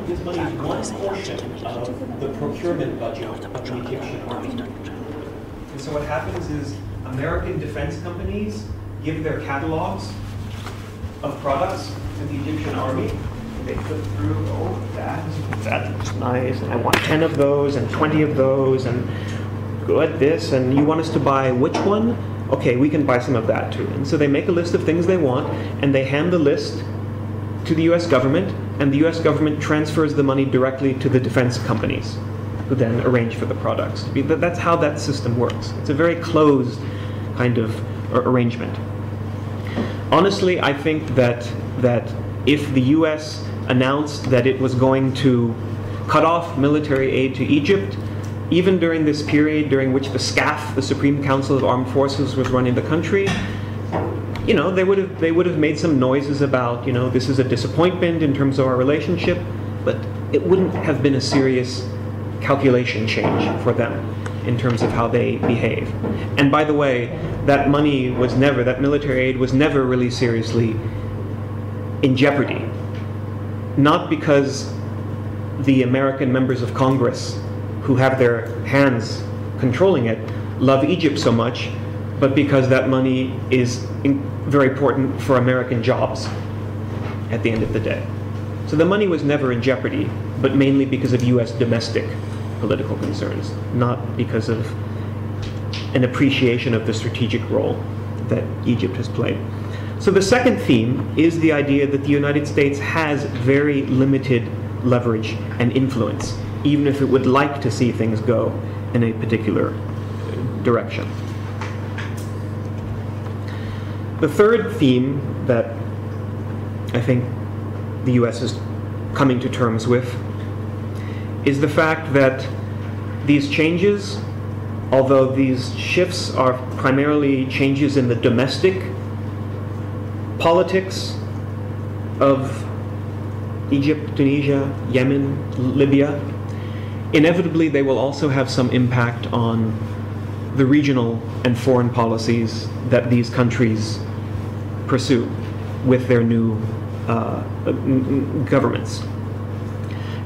This money is one portion of the procurement budget of the Egyptian army. And so what happens is American defense companies give their catalogs of products to the Egyptian army. They flip through, oh, that's nice, and I want 10 of those and 20 of those, and good this, and you want us to buy which one? Okay, we can buy some of that too. And so they make a list of things they want, and they hand the list to the US government, and the US government transfers the money directly to the defense companies, who then arrange for the products. That's how that system works. It's a very closed kind of arrangement. Honestly, I think that if the US announced that it was going to cut off military aid to Egypt, even during this period during which the SCAF, the Supreme Council of Armed Forces, was running the country, you know, they would have made some noises about, you know, this is a disappointment in terms of our relationship, but it wouldn't have been a serious calculation change for them in terms of how they behave. And by the way, that money was never, that military aid was never really seriously in jeopardy. Not because the American members of Congress who have their hands controlling it love Egypt so much, but because that money is very important for American jobs at the end of the day. So the money was never in jeopardy, but mainly because of US domestic political concerns, not because of an appreciation of the strategic role that Egypt has played. So the second theme is the idea that the United States has very limited leverage and influence, even if it would like to see things go in a particular direction. The third theme that I think the US is coming to terms with is the fact that these changes, although these shifts are primarily changes in the domestic politics of Egypt, Tunisia, Yemen, Libya, inevitably they will also have some impact on the regional and foreign policies that these countries pursue with their new governments.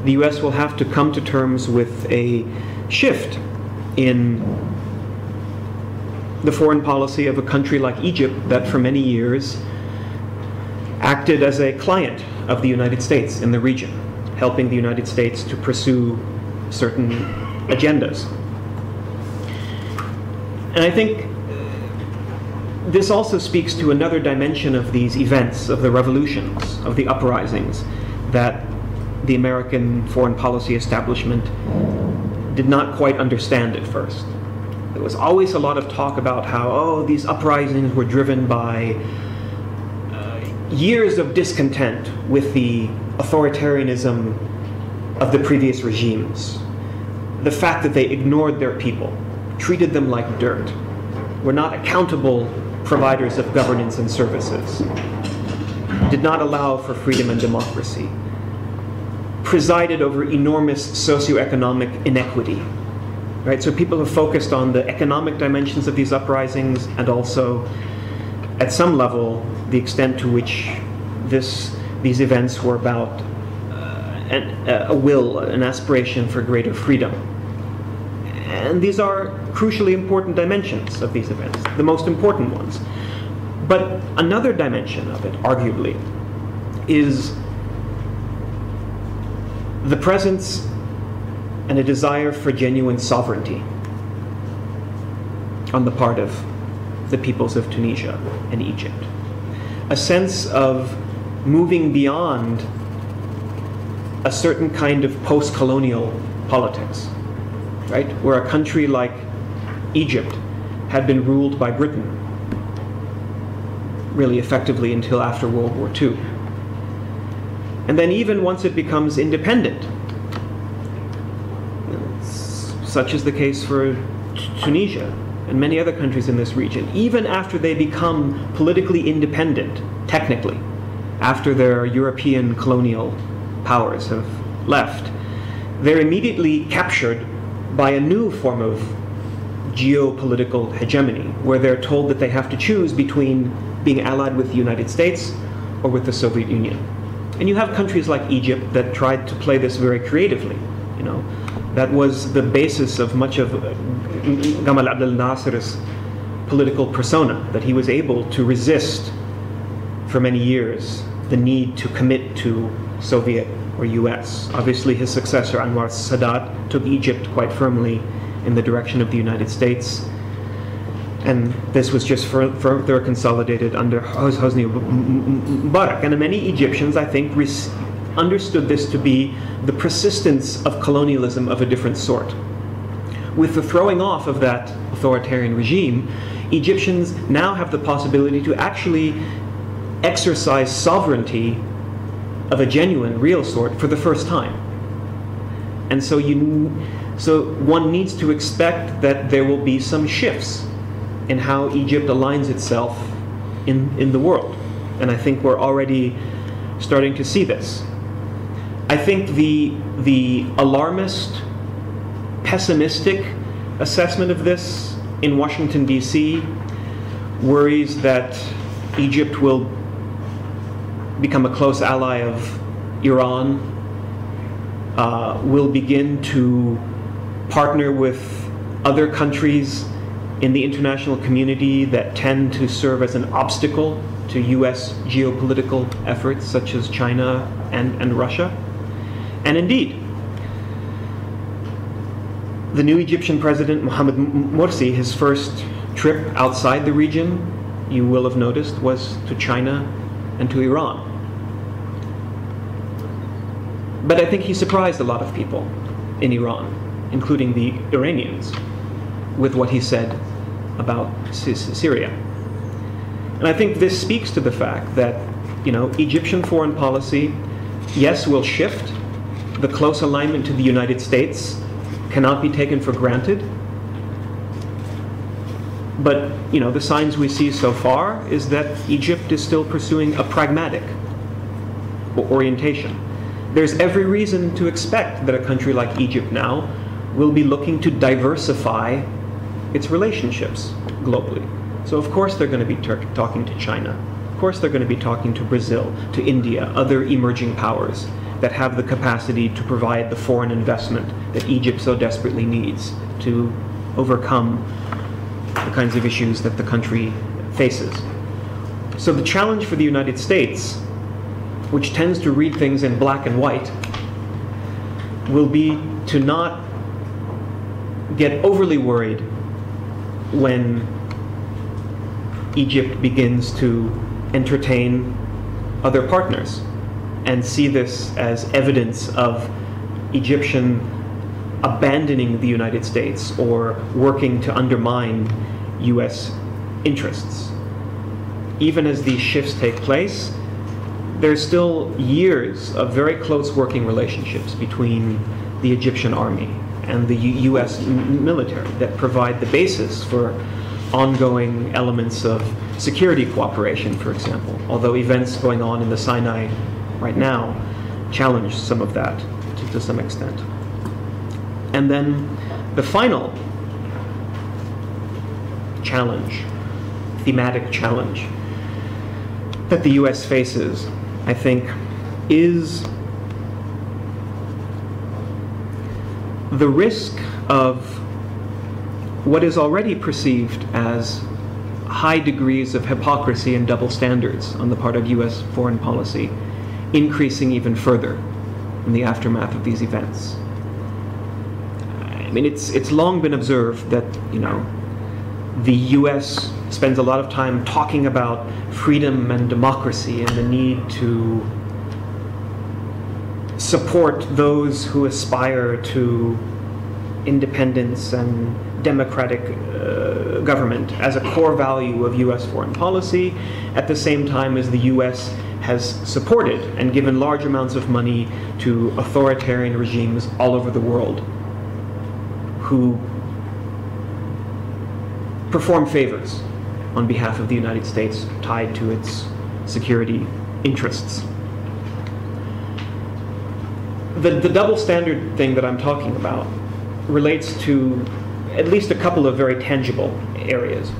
The US will have to come to terms with a shift in the foreign policy of a country like Egypt that for many years acted as a client of the United States in the region, helping the United States to pursue certain agendas. And I think this also speaks to another dimension of these events, of the revolutions, of the uprisings, that the American foreign policy establishment did not quite understand at first. There was always a lot of talk about how, oh, these uprisings were driven by years of discontent with the authoritarianism of the previous regimes. The fact that they ignored their people, treated them like dirt, were not accountable providers of governance and services, did not allow for freedom and democracy, presided over enormous socioeconomic inequity. Right? So people have focused on the economic dimensions of these uprisings and also, at some level, the extent to which these events were about a will, an aspiration for greater freedom. And these are crucially important dimensions of these events, the most important ones. But another dimension of it, arguably, is the presence and a desire for genuine sovereignty on the part of the peoples of Tunisia and Egypt. A sense of moving beyond a certain kind of post-colonial politics, right? Where a country like Egypt had been ruled by Britain really effectively until after World War II. And then even once it becomes independent, such is the case for Tunisia, and many other countries in this region, even after they become politically independent, technically, after their European colonial powers have left, they're immediately captured by a new form of geopolitical hegemony, where they're told that they have to choose between being allied with the United States or with the Soviet Union. And you have countries like Egypt that tried to play this very creatively. You know, that was the basis of much of Gamal Abdel Nasser's political persona, that he was able to resist for many years the need to commit to Soviet or US. Obviously his successor Anwar Sadat took Egypt quite firmly in the direction of the United States, and this was just further consolidated under Hosni Mubarak. And many Egyptians, I think, understood this to be the persistence of colonialism of a different sort. With the throwing off of that authoritarian regime, Egyptians now have the possibility to actually exercise sovereignty of a genuine, real sort for the first time. And so one needs to expect that there will be some shifts in how Egypt aligns itself in the world. And I think we're already starting to see this. I think the alarmist, pessimistic assessment of this in Washington, D.C. worries that Egypt will become a close ally of Iran, will begin to partner with other countries in the international community that tend to serve as an obstacle to US geopolitical efforts, such as China and Russia. And indeed, the new Egyptian president, Mohamed Morsi, his first trip outside the region, you will have noticed, was to China and to Iran. But I think he surprised a lot of people in Iran, including the Iranians, with what he said about Syria. And I think this speaks to the fact that, you know, Egyptian foreign policy, yes, will shift. The close alignment to the United States cannot be taken for granted. But, you know, the signs we see so far is that Egypt is still pursuing a pragmatic orientation. There's every reason to expect that a country like Egypt now will be looking to diversify its relationships globally. So of course they're going to be talking to China. Of course they're going to be talking to Brazil, to India, other emerging powers that have the capacity to provide the foreign investment that Egypt so desperately needs to overcome the kinds of issues that the country faces. So the challenge for the United States, which tends to read things in black and white, will be to not get overly worried when Egypt begins to entertain other partners and see this as evidence of Egyptian abandoning the United States or working to undermine US interests. Even as these shifts take place, there's still years of very close working relationships between the Egyptian army and the US military that provide the basis for ongoing elements of security cooperation, for example, although events going on in the Sinai right now challenge some of that to some extent. And then the final challenge, thematic challenge, that the US faces, I think, is the risk of what is already perceived as high degrees of hypocrisy and double standards on the part of US foreign policy increasing even further in the aftermath of these events. I mean, it's long been observed that, you know, the US spends a lot of time talking about freedom and democracy and the need to support those who aspire to independence and democratic government as a core value of US foreign policy, at the same time as the US has supported and given large amounts of money to authoritarian regimes all over the world who perform favors on behalf of the United States tied to its security interests. The double standard thing that I'm talking about relates to at least a couple of very tangible areas.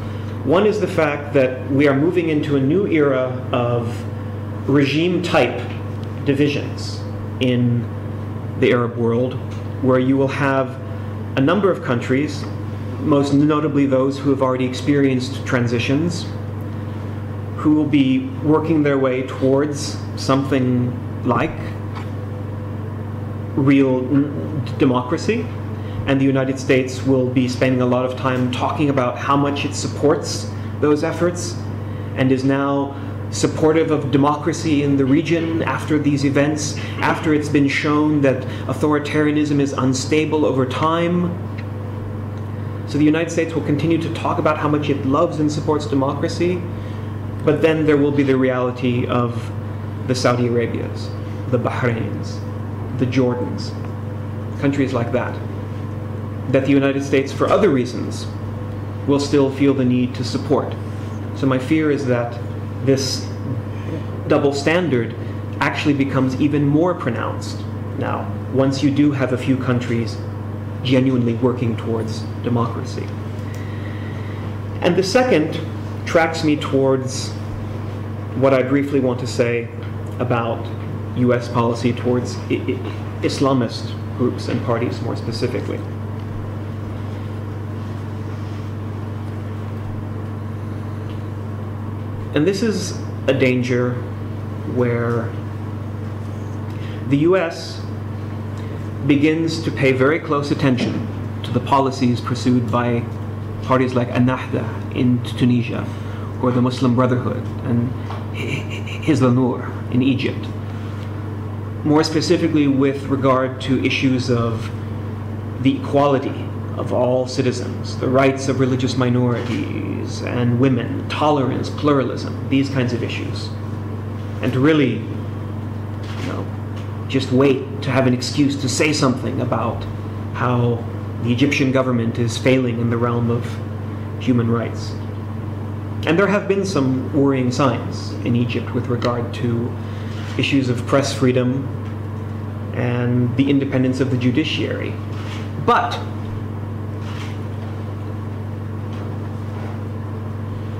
One is the fact that we are moving into a new era of regime-type divisions in the Arab world, where you will have a number of countries, most notably those who have already experienced transitions, who will be working their way towards something like real democracy, and the United States will be spending a lot of time talking about how much it supports those efforts and is now supportive of democracy in the region after these events, after it's been shown that authoritarianism is unstable over time. So the United States will continue to talk about how much it loves and supports democracy, but then there will be the reality of the Saudi Arabias, the Bahrains, the Jordans, countries like that the United States, for other reasons, will still feel the need to support. So my fear is that this double standard actually becomes even more pronounced now, once you do have a few countries genuinely working towards democracy. And the second tracks me towards what I briefly want to say about US policy towards Islamist groups and parties more specifically. And this is a danger where the US begins to pay very close attention to the policies pursued by parties like Ennahda in Tunisia, or the Muslim Brotherhood and Hizb al-Nur in Egypt. More specifically with regard to issues of the equality of all citizens, the rights of religious minorities and women, tolerance, pluralism, these kinds of issues. And to really, just wait to have an excuse to say something about how the Egyptian government is failing in the realm of human rights. And there have been some worrying signs in Egypt with regard to issues of press freedom and the independence of the judiciary. But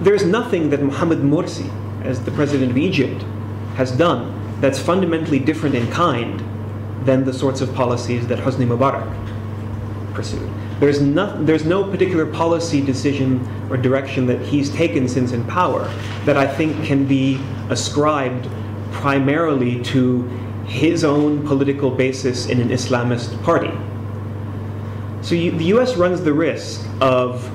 there's nothing that Mohamed Morsi, as the president of Egypt, has done that's fundamentally different in kind than the sorts of policies that Hosni Mubarak pursued. There's no particular policy decision or direction that he's taken since in power that I think can be ascribed primarily to his own political basis in an Islamist party. So the US runs the risk of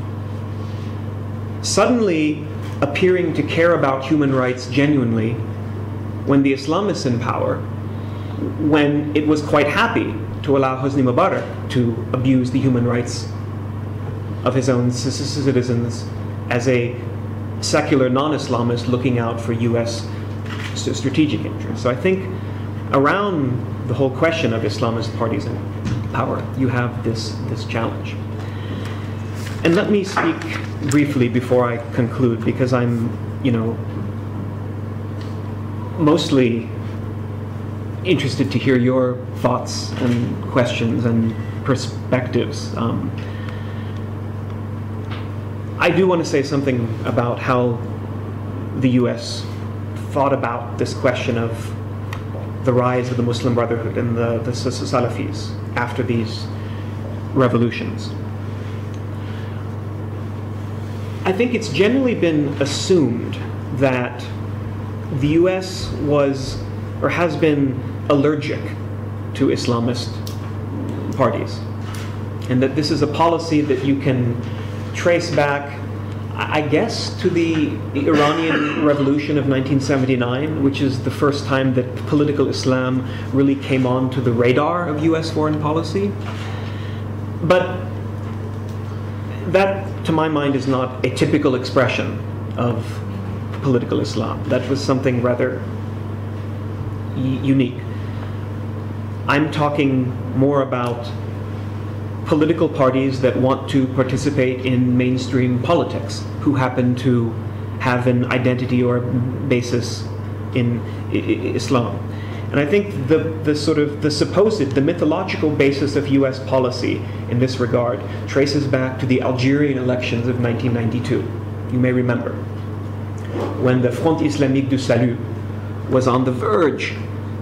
suddenly appearing to care about human rights genuinely when the Islamists in power, when it was quite happy to allow Hosni Mubarak to abuse the human rights of his own citizens as a secular non-Islamist looking out for US strategic interests. So I think around the whole question of Islamist parties in power, you have this challenge. And let me speak briefly before I conclude, because I'm, mostly interested to hear your thoughts and questions and perspectives. I do want to say something about how the US thought about this question of the rise of the Muslim Brotherhood and the Salafis after these revolutions. I think it's generally been assumed that the US was or has been allergic to Islamist parties, and that this is a policy that you can trace back, I guess, to the Iranian Revolution of 1979, which is the first time that political Islam really came onto the radar of US foreign policy. But that, to my mind, is not a typical expression of political Islam. That was something rather unique. I'm talking more about political parties that want to participate in mainstream politics, who happen to have an identity or basis in Islam. And I think the mythological basis of US policy in this regard traces back to the Algerian elections of 1992. You may remember, when the Front Islamique du Salut was on the verge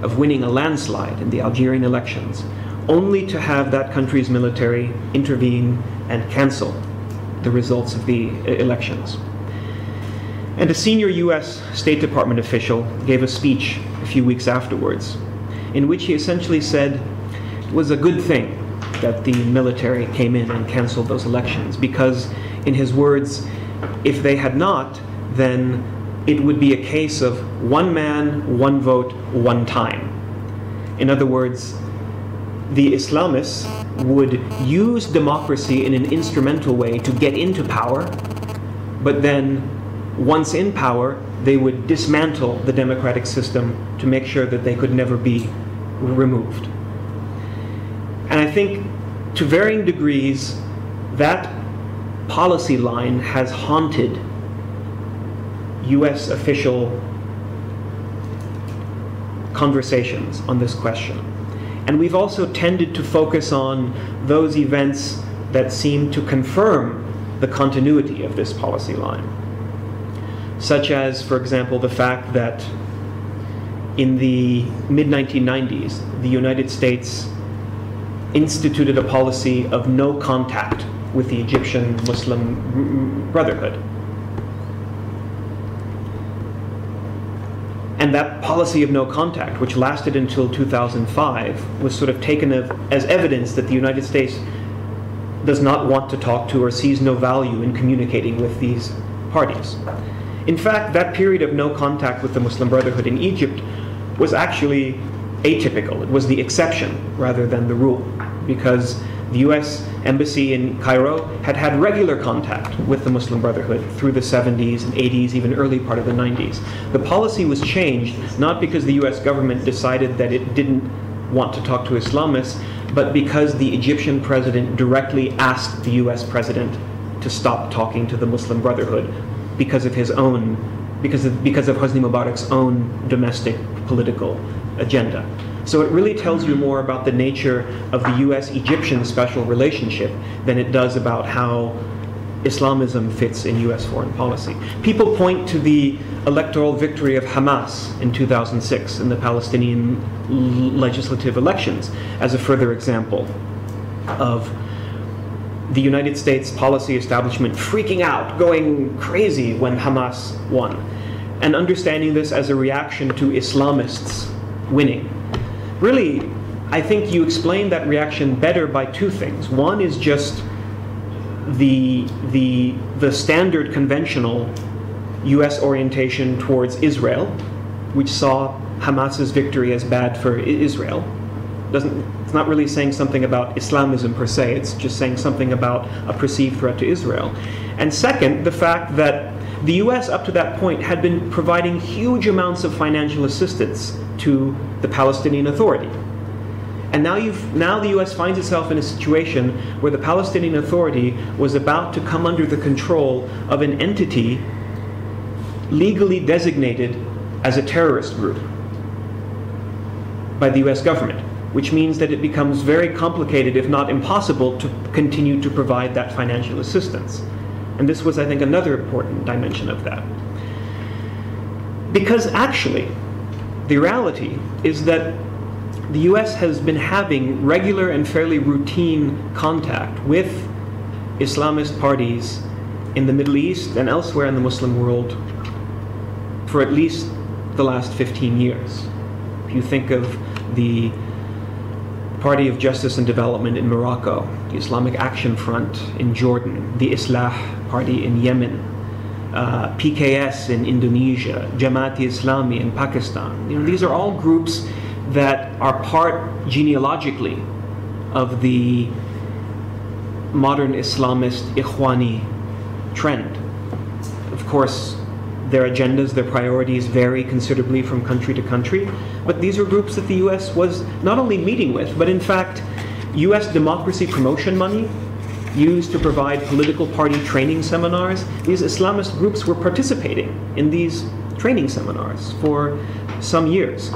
of winning a landslide in the Algerian elections, only to have that country's military intervene and cancel the results of the elections. And a senior US State Department official gave a speech a few weeks afterwards, in which he essentially said it was a good thing that the military came in and canceled those elections, because, in his words, if they had not, then it would be a case of one man, one vote, one time. In other words, the Islamists would use democracy in an instrumental way to get into power, but then, once in power, they would dismantle the democratic system to make sure that they could never be removed. And I think, to varying degrees, that policy line has haunted US official conversations on this question. And we've also tended to focus on those events that seem to confirm the continuity of this policy line, such as, for example, the fact that in the mid-1990s, the United States instituted a policy of no contact with the Egyptian Muslim Brotherhood. And that policy of no contact, which lasted until 2005, was sort of taken as evidence that the United States does not want to talk to or sees no value in communicating with these parties. In fact, that period of no contact with the Muslim Brotherhood in Egypt was actually atypical. It was the exception rather than the rule, because the US Embassy in Cairo had had regular contact with the Muslim Brotherhood through the 70s and 80s, even early part of the 90s. The policy was changed not because the US government decided that it didn't want to talk to Islamists, but because the Egyptian president directly asked the US president to stop talking to the Muslim Brotherhood because of his own, because of Hosni Mubarak's own domestic political agenda. So it really tells you more about the nature of the US-Egyptian special relationship than it does about how Islamism fits in US foreign policy. People point to the electoral victory of Hamas in 2006 in the Palestinian legislative elections as a further example of the United States policy establishment freaking out, going crazy when Hamas won, and understanding this as a reaction to Islamists winning. Really, I think you explain that reaction better by two things. One is just the standard conventional US orientation towards Israel, which saw Hamas's victory as bad for Israel. It's not really saying something about Islamism per se, it's just saying something about a perceived threat to Israel. And second, the fact that the US up to that point had been providing huge amounts of financial assistance to the Palestinian Authority. And now the US finds itself in a situation where the Palestinian Authority was about to come under the control of an entity legally designated as a terrorist group by the US government, which means that it becomes very complicated, if not impossible, to continue to provide that financial assistance. And this was, I think, another important dimension of that. Because actually, the reality is that the US has been having regular and fairly routine contact with Islamist parties in the Middle East and elsewhere in the Muslim world for at least the last 15 years. If you think of the Party of Justice and Development in Morocco, the Islamic Action Front in Jordan, the Islah Party in Yemen, PKS in Indonesia, Jamaat-e-Islami in Pakistan. These are all groups that are part genealogically of the modern Islamist Ikhwani trend. Of course, their agendas, their priorities vary considerably from country to country, but these are groups that the US was not only meeting with, but in fact US democracy promotion money used to provide political party training seminars. These Islamist groups were participating in these training seminars for some years.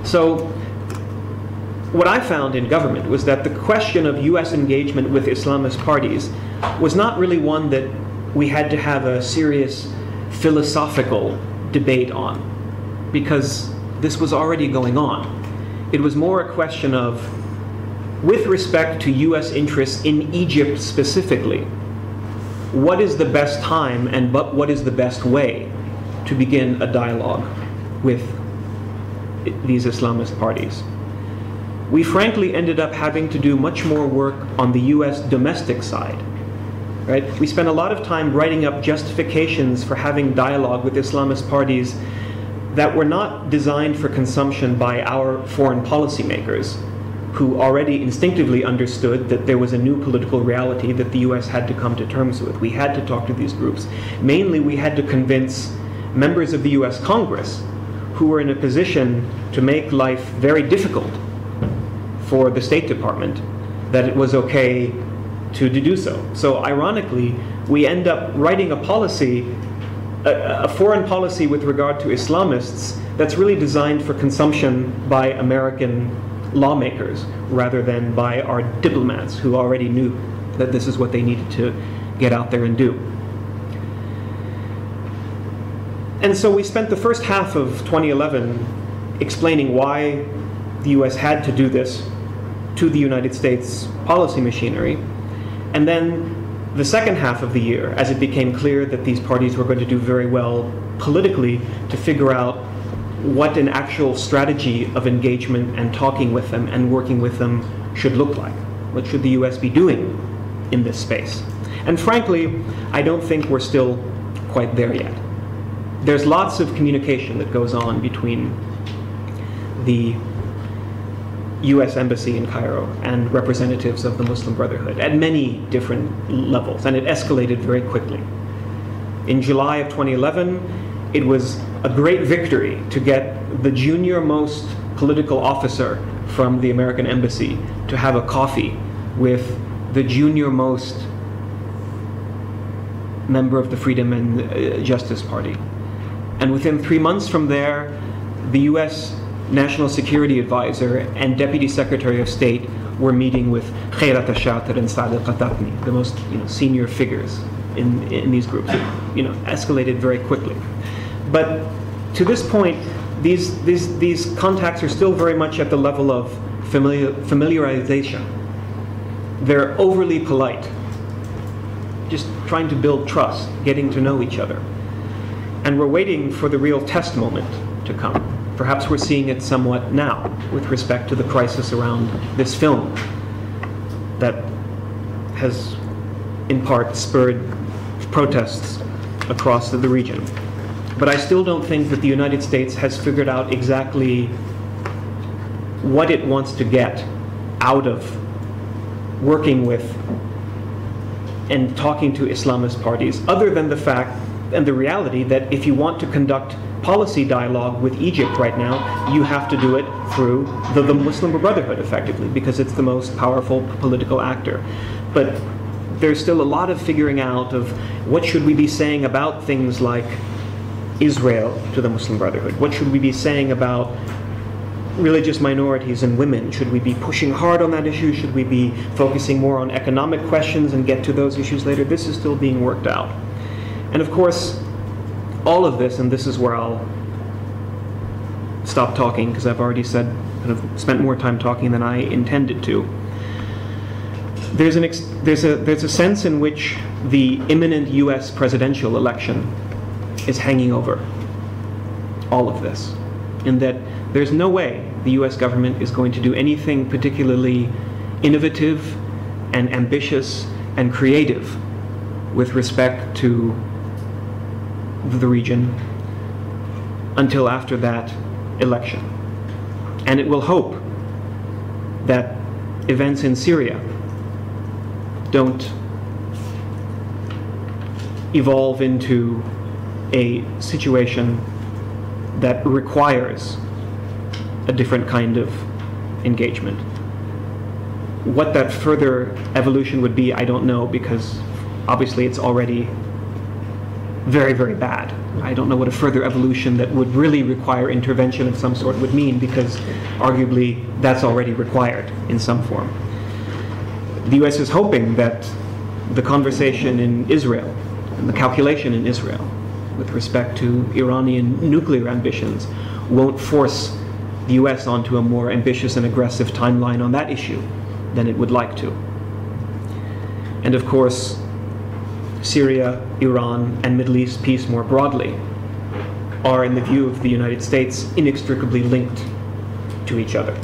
So what I found in government was that the question of US engagement with Islamist parties was not really one that we had to have a serious philosophical debate on, because this was already going on. It was more a question of, with respect to US interests in Egypt specifically, what is the best time and what is the best way to begin a dialogue with these Islamist parties? We frankly ended up having to do much more work on the US domestic side. Right? We spent a lot of time writing up justifications for having dialogue with Islamist parties that were not designed for consumption by our foreign policymakers, who already instinctively understood that there was a new political reality that the US had to come to terms with. We had to talk to these groups. Mainly, we had to convince members of the US Congress, who were in a position to make life very difficult for the State Department, that it was okay to do so. So ironically, we end up writing a policy, a foreign policy with regard to Islamists that's really designed for consumption by American lawmakers rather than by our diplomats, who already knew that this is what they needed to get out there and do. And so we spent the first half of 2011 explaining why the US had to do this to the United States policy machinery. And then the second half of the year, as it became clear that these parties were going to do very well politically, to figure out what an actual strategy of engagement and talking with them and working with them should look like. What should the US be doing in this space? And frankly, I don't think we're still quite there yet. There's lots of communication that goes on between the US Embassy in Cairo and representatives of the Muslim Brotherhood at many different levels, and it escalated very quickly. In July of 2011, it was a great victory to get the junior-most political officer from the American Embassy to have a coffee with the junior-most member of the Freedom and Justice Party. And within 3 months from there, the US National Security Advisor and Deputy Secretary of State were meeting with Khairat al-Shatir and Saad al-Qatatni, the most senior figures in these groups. It escalated very quickly. But to this point, these contacts are still very much at the level of familiarization. They're overly polite, just trying to build trust, getting to know each other. And we're waiting for the real test moment to come. Perhaps we're seeing it somewhat now with respect to the crisis around this film that has in part spurred protests across the region. But I still don't think that the United States has figured out exactly what it wants to get out of working with and talking to Islamist parties, other than the fact and the reality that if you want to conduct policy dialogue with Egypt right now, you have to do it through the Muslim Brotherhood, effectively, because it's the most powerful political actor. But there's still a lot of figuring out of what should we be saying about things like Israel to the Muslim Brotherhood? What should we be saying about religious minorities and women? Should we be pushing hard on that issue? Should we be focusing more on economic questions and get to those issues later? This is still being worked out. And of course, all of this, and this is where I'll stop talking because I've already spent more time talking than I intended to. There's a sense in which the imminent US presidential election is hanging over all of this, in that there's no way the US government is going to do anything particularly innovative and ambitious and creative with respect to the region until after that election. And it will hope that events in Syria don't evolve into a situation that requires a different kind of engagement. what that further evolution would be, I don't know, because obviously it's already very, very bad. I don't know what a further evolution that would really require intervention of some sort would mean, because arguably that's already required in some form. The US is hoping that the conversation in Israel and the calculation in Israel with respect to Iranian nuclear ambitions won't force the US onto a more ambitious and aggressive timeline on that issue than it would like to. And of course, Syria, Iran, and Middle East peace more broadly are, in the view of the United States, inextricably linked to each other.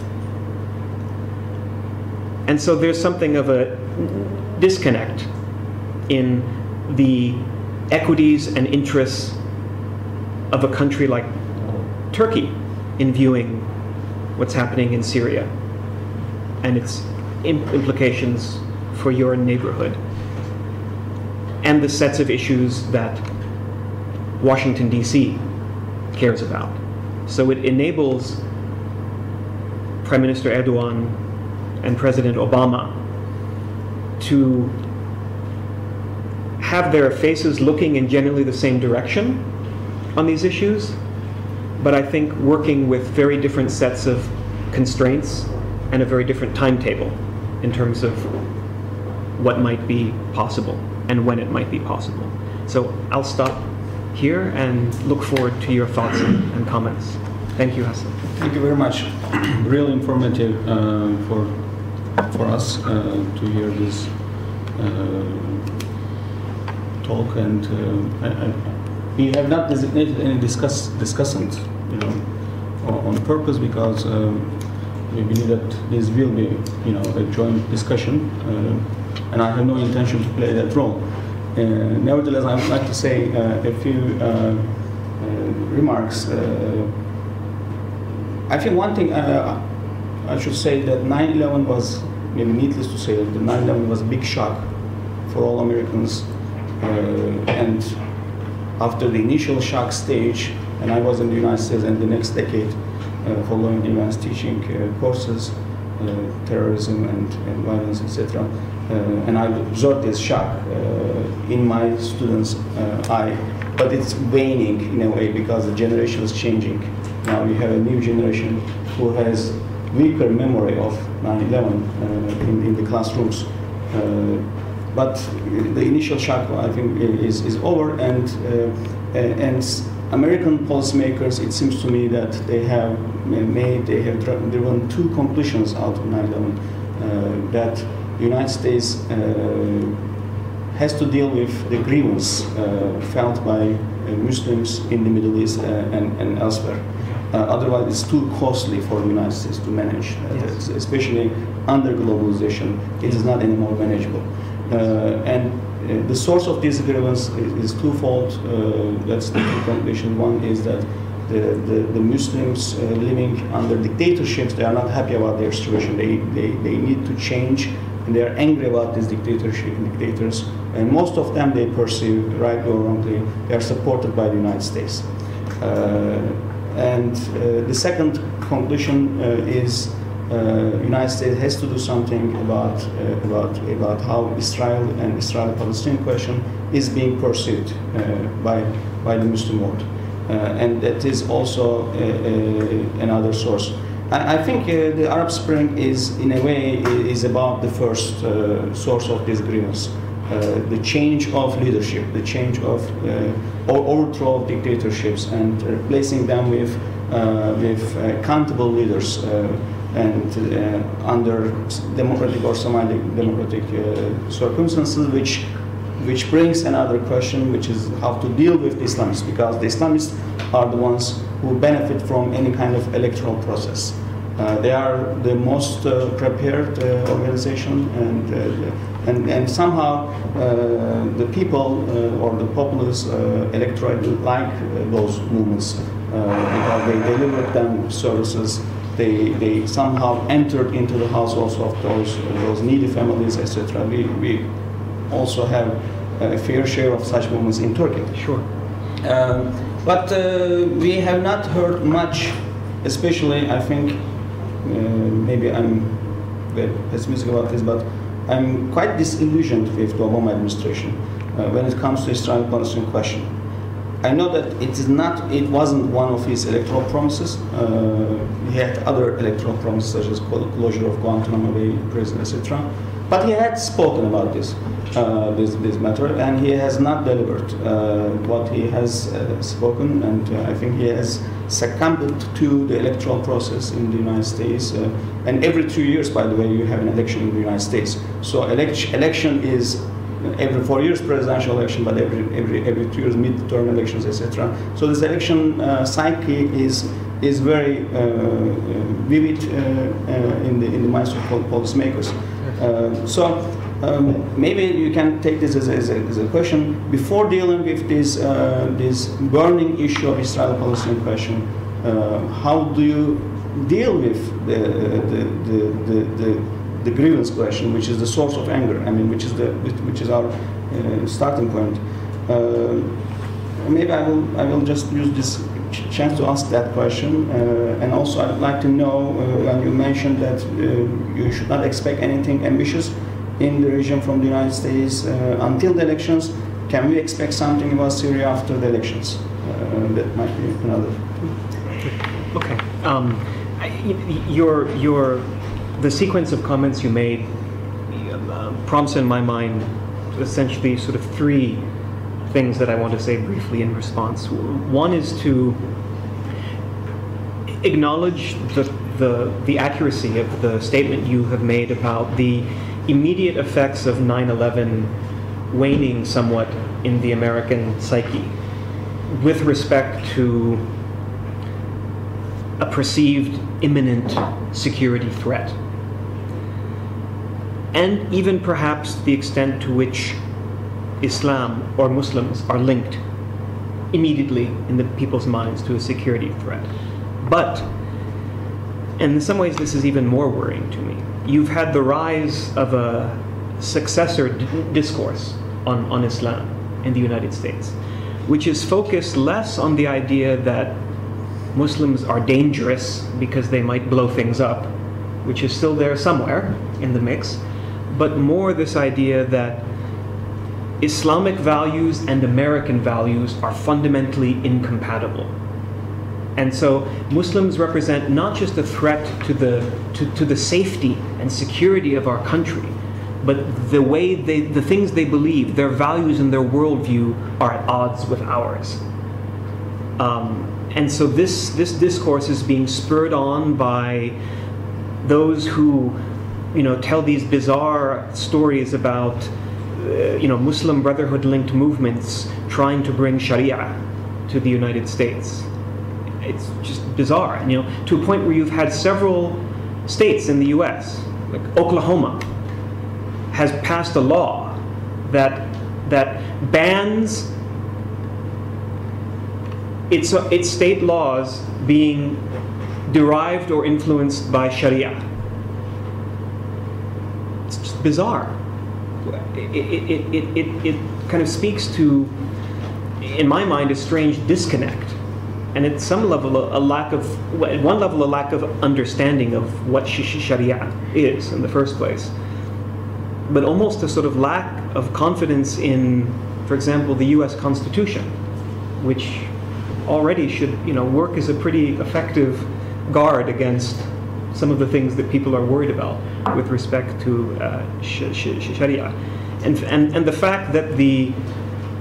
And so there's something of a disconnect in the equities and interests of a country like Turkey in viewing what's happening in Syria and its implications for your neighborhood, and the sets of issues that Washington, D.C. cares about. So it enables Prime Minister Erdogan and President Obama to have their faces looking in generally the same direction on these issues, but I think working with very different sets of constraints and a very different timetable in terms of what might be possible and when it might be possible. So I'll stop here and look forward to your thoughts and comments. Thank you, Hassan. Thank you very much. Really informative for us to hear this talk, and we have not designated any discussant, on purpose, because we believe that this will be, a joint discussion, and I have no intention to play that role. Nevertheless, I would like to say a few remarks. I think one thing I should say that 9/11 was, maybe needless to say, that 9/11 was a big shock for all Americans, and after the initial shock stage, and I was in the United States in the next decade following advanced teaching courses, terrorism and violence, etc. And I observed this shock in my students' eye, but it's waning in a way because the generation is changing. Now we have a new generation who has weaker memory of 9/11 in the classrooms. But the initial shock, I think, is over, and American policymakers, it seems to me that they have driven two conclusions out of 9/11. That the United States has to deal with the grievance felt by Muslims in the Middle East and elsewhere. Otherwise, it's too costly for the United States to manage, especially under globalization. It is not anymore manageable. And the source of this grievance is twofold. That's the two conclusions. One is that the Muslims living under dictatorships, they are not happy about their situation. They need to change, and they are angry about these dictators. And most of them, they perceive, rightly or wrongly, they are supported by the United States. And the second conclusion is United States has to do something about how Israel and Israeli-Palestinian question is being pursued by the Muslim world, and that is also another source. I think the Arab Spring is, in a way, is about the first source of this grievance. The change of leadership, the change of or overthrow of dictatorships, and replacing them with accountable leaders, and under democratic or semi-democratic circumstances, which brings another question, which is how to deal with the Islamists, because the Islamists are the ones who benefit from any kind of electoral process. They are the most prepared organization, and somehow the people or the populace electorate like those movements because they delivered them services. They somehow entered into the households of those needy families, etc. We also have a fair share of such movements in Turkey. Sure. But we have not heard much, especially, I think, maybe I'm very pessimistic about this, but I'm quite disillusioned with the Obama administration when it comes to Israel-Palestine question. I know that it wasn't one of his electoral promises. He had other electoral promises, such as closure of Guantanamo Bay prison, etc. But he had spoken about this matter, and he has not delivered what he has spoken, and I think he has succumbed to the electoral process in the United States. And every 2 years, by the way, you have an election in the United States. So election is every 4 years presidential election, but every 2 years midterm elections, etc. So this election cycle is very vivid in the minds of policymakers. Maybe you can take this as a question. Before dealing with this burning issue of Israel-Palestine question, how do you deal with the grievance question, which is the source of anger? I mean, which is our starting point. Maybe I will just use this chance to ask that question, and also I'd like to know when you mentioned that you should not expect anything ambitious in the region from the United States until the elections. Can we expect something about Syria after the elections? That might be another. Okay. The sequence of comments you made prompts in my mind essentially sort of three things that I want to say briefly in response. One is to acknowledge the accuracy of the statement you have made about the immediate effects of 9/11 waning somewhat in the American psyche with respect to a perceived imminent security threat, and even perhaps the extent to which Islam or Muslims are linked immediately in the people's minds to a security threat. But, and in some ways this is even more worrying to me, you've had the rise of a successor discourse on Islam in the United States, which is focused less on the idea that Muslims are dangerous because they might blow things up, which is still there somewhere in the mix, but more this idea that Islamic values and American values are fundamentally incompatible. And so Muslims represent not just a threat to the safety and security of our country, but the things they believe, their values and their worldview are at odds with ours. And so this discourse is being spurred on by those who, tell these bizarre stories about, Muslim Brotherhood-linked movements trying to bring Sharia to the United States. It's just bizarre, to a point where you've had several states in the U.S., like Oklahoma, has passed a law that bans its state laws being derived or influenced by Sharia. It's just bizarre. It kind of speaks to, in my mind, a strange disconnect, and at some level a lack of understanding of what Sharia is in the first place, but almost a sort of lack of confidence in, for example, the U.S. Constitution, which already should work as a pretty effective guard against some of the things that people are worried about with respect to Sharia, and the fact that the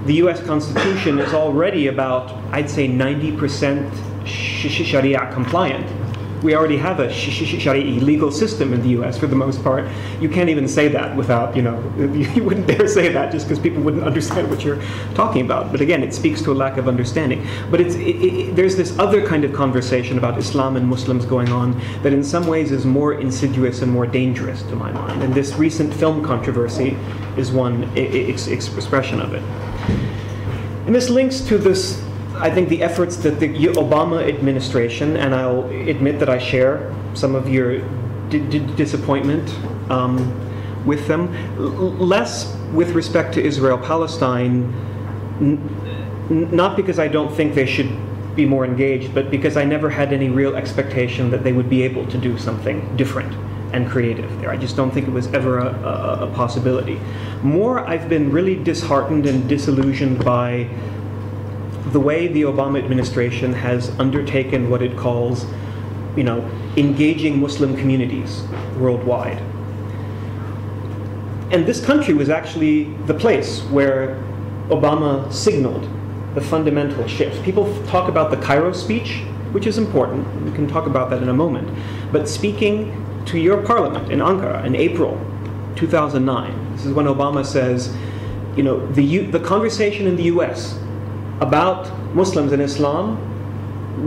U.S. Constitution is already about, I'd say, 90% Sharia compliant. We already have a Sharia legal system in the U.S. for the most part. You can't even say that without, you wouldn't dare say that just because people wouldn't understand what you're talking about. But again, it speaks to a lack of understanding. But there's this other kind of conversation about Islam and Muslims going on that in some ways is more insidious and more dangerous to my mind. And this recent film controversy is one expression of it. And this links to this, I think, the efforts that the Obama administration, and I'll admit that I share some of your disappointment with them, less with respect to Israel-Palestine, not because I don't think they should be more engaged, but because I never had any real expectation that they would be able to do something different and creative there. I just don't think it was ever a possibility. More, I've been really disheartened and disillusioned by the way the Obama administration has undertaken what it calls, engaging Muslim communities worldwide. And this country was actually the place where Obama signaled the fundamental shift. People talk about the Cairo speech, which is important. We can talk about that in a moment. But speaking to your parliament in Ankara in April 2009, this is when Obama says, the conversation in the US about Muslims and Islam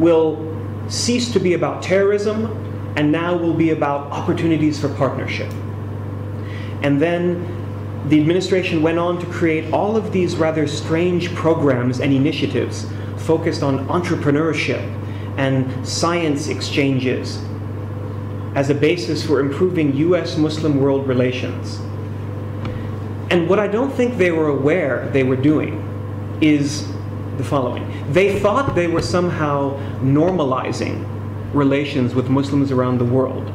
will cease to be about terrorism and now will be about opportunities for partnership. And then the administration went on to create all of these rather strange programs and initiatives focused on entrepreneurship and science exchanges as a basis for improving US-Muslim world relations. And what I don't think they were aware they were doing is the following. They thought they were somehow normalizing relations with Muslims around the world.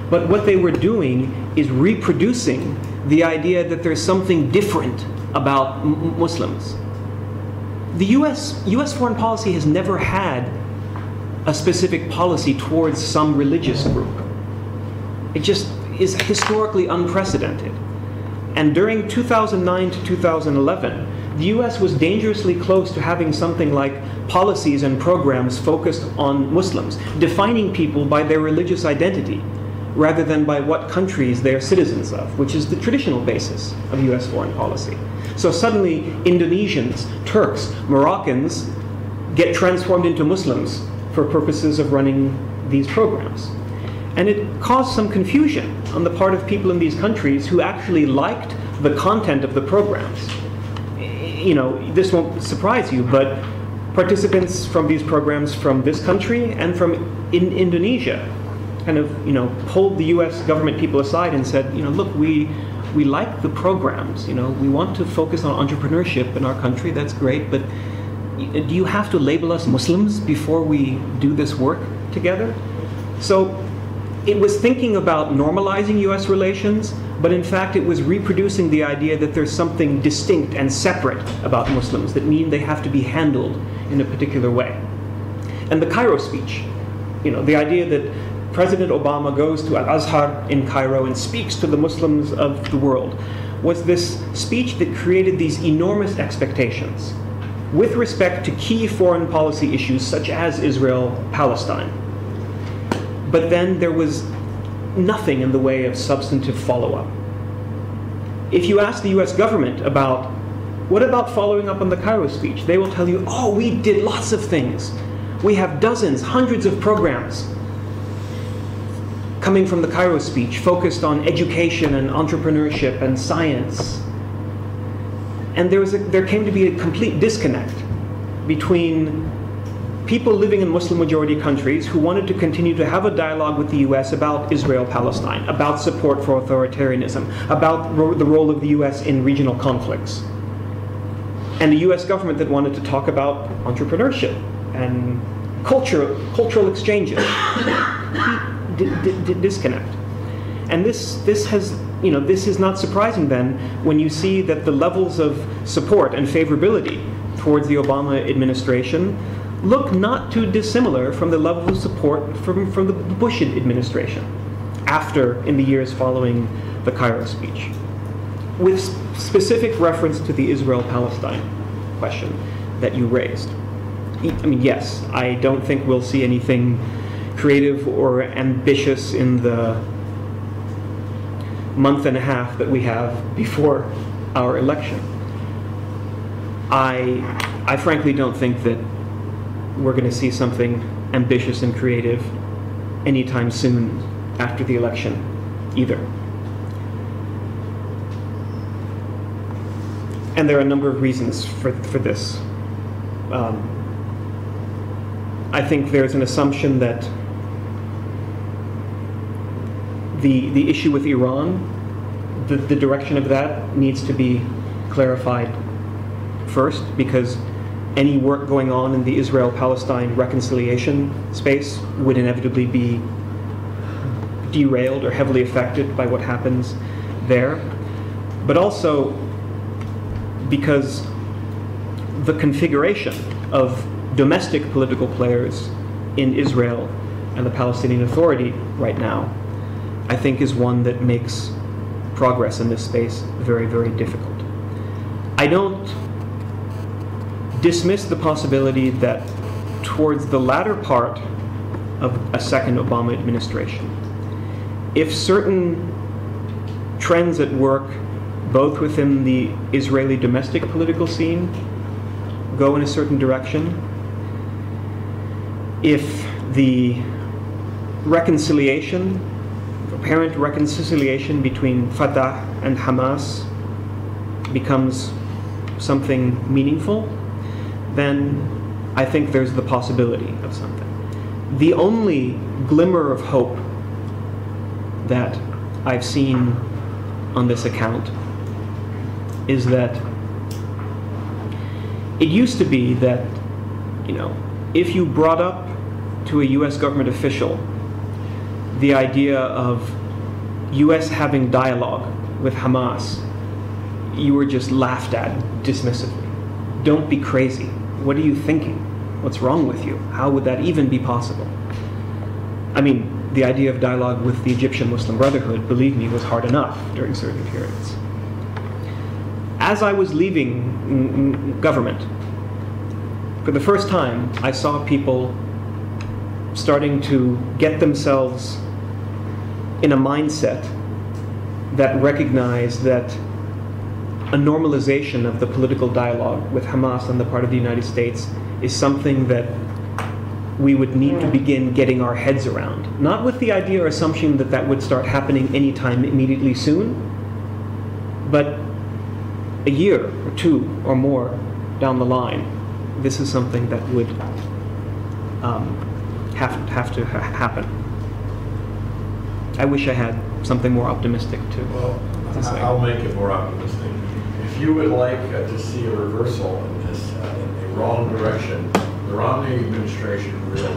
But what they were doing is reproducing the idea that there's something different about Muslims. The US foreign policy has never had a specific policy towards some religious group. It just is historically unprecedented. And during 2009 to 2011, the US was dangerously close to having something like policies and programs focused on Muslims, defining people by their religious identity rather than by what countries they are citizens of, which is the traditional basis of US foreign policy. So suddenly Indonesians, Turks, Moroccans get transformed into Muslims for purposes of running these programs. And it caused some confusion on the part of people in these countries who actually liked the content of the programs. This won't surprise you, but participants from these programs from this country and from Indonesia kind of, pulled the US government people aside and said, look, we like the programs, we want to focus on entrepreneurship in our country, that's great, but do you have to label us Muslims before we do this work together? So it was thinking about normalizing US relations, but in fact it was reproducing the idea that there's something distinct and separate about Muslims that mean they have to be handled in a particular way. And the Cairo speech, the idea that President Obama goes to Al-Azhar in Cairo and speaks to the Muslims of the world, was this speech that created these enormous expectations with respect to key foreign policy issues such as Israel-Palestine. But then there was nothing in the way of substantive follow-up. If you ask the US government about, what about following up on the Cairo speech? They will tell you, oh, we did lots of things. We have dozens, hundreds of programs coming from the Cairo speech, focused on education and entrepreneurship and science. And there came to be a complete disconnect between people living in Muslim-majority countries who wanted to continue to have a dialogue with the US about Israel-Palestine, about support for authoritarianism, about the role of the US in regional conflicts, and the US government that wanted to talk about entrepreneurship and cultural exchanges. Disconnect. And this is not surprising then when you see that the levels of support and favorability towards the Obama administration look not too dissimilar from the level of support from the Bush administration in the years following the Cairo speech. With specific reference to the Israel-Palestine question that you raised. Yes, I don't think we'll see anything creative or ambitious in the month and a half that we have before our election. I frankly don't think that we're going to see something ambitious and creative anytime soon after the election either. And there are a number of reasons for this. I think there's an assumption that the issue with Iran, the direction of that needs to be clarified first, because any work going on in the Israel-Palestine reconciliation space would inevitably be derailed or heavily affected by what happens there, but also because the configuration of domestic political players in Israel and the Palestinian Authority right now, I think, is one that makes progress in this space very, very difficult. I don't dismiss the possibility that towards the latter part of a second Obama administration, if certain trends at work, both within the Israeli domestic political scene, go in a certain direction, if the reconciliation, apparent reconciliation between Fatah and Hamas becomes something meaningful, then I think there's the possibility of something. The only glimmer of hope that I've seen on this account is that it used to be that, if you brought up to a US government official the idea of US having dialogue with Hamas, you were just laughed at dismissively. Don't be crazy. What are you thinking? What's wrong with you? How would that even be possible? I mean, the idea of dialogue with the Egyptian Muslim Brotherhood, believe me, was hard enough during certain periods. As I was leaving government, for the first time, I saw people starting to get themselves in a mindset that recognized that a normalization of the political dialogue with Hamas on the part of the United States is something that we would need to begin getting our heads around. Not with the idea or assumption that that would start happening anytime immediately soon, but a year or two or more down the line, this is something that would have to happen. I wish I had something more optimistic to say. I'll make it more optimistic. If you would like to see a reversal in this, in the wrong direction, the Romney administration will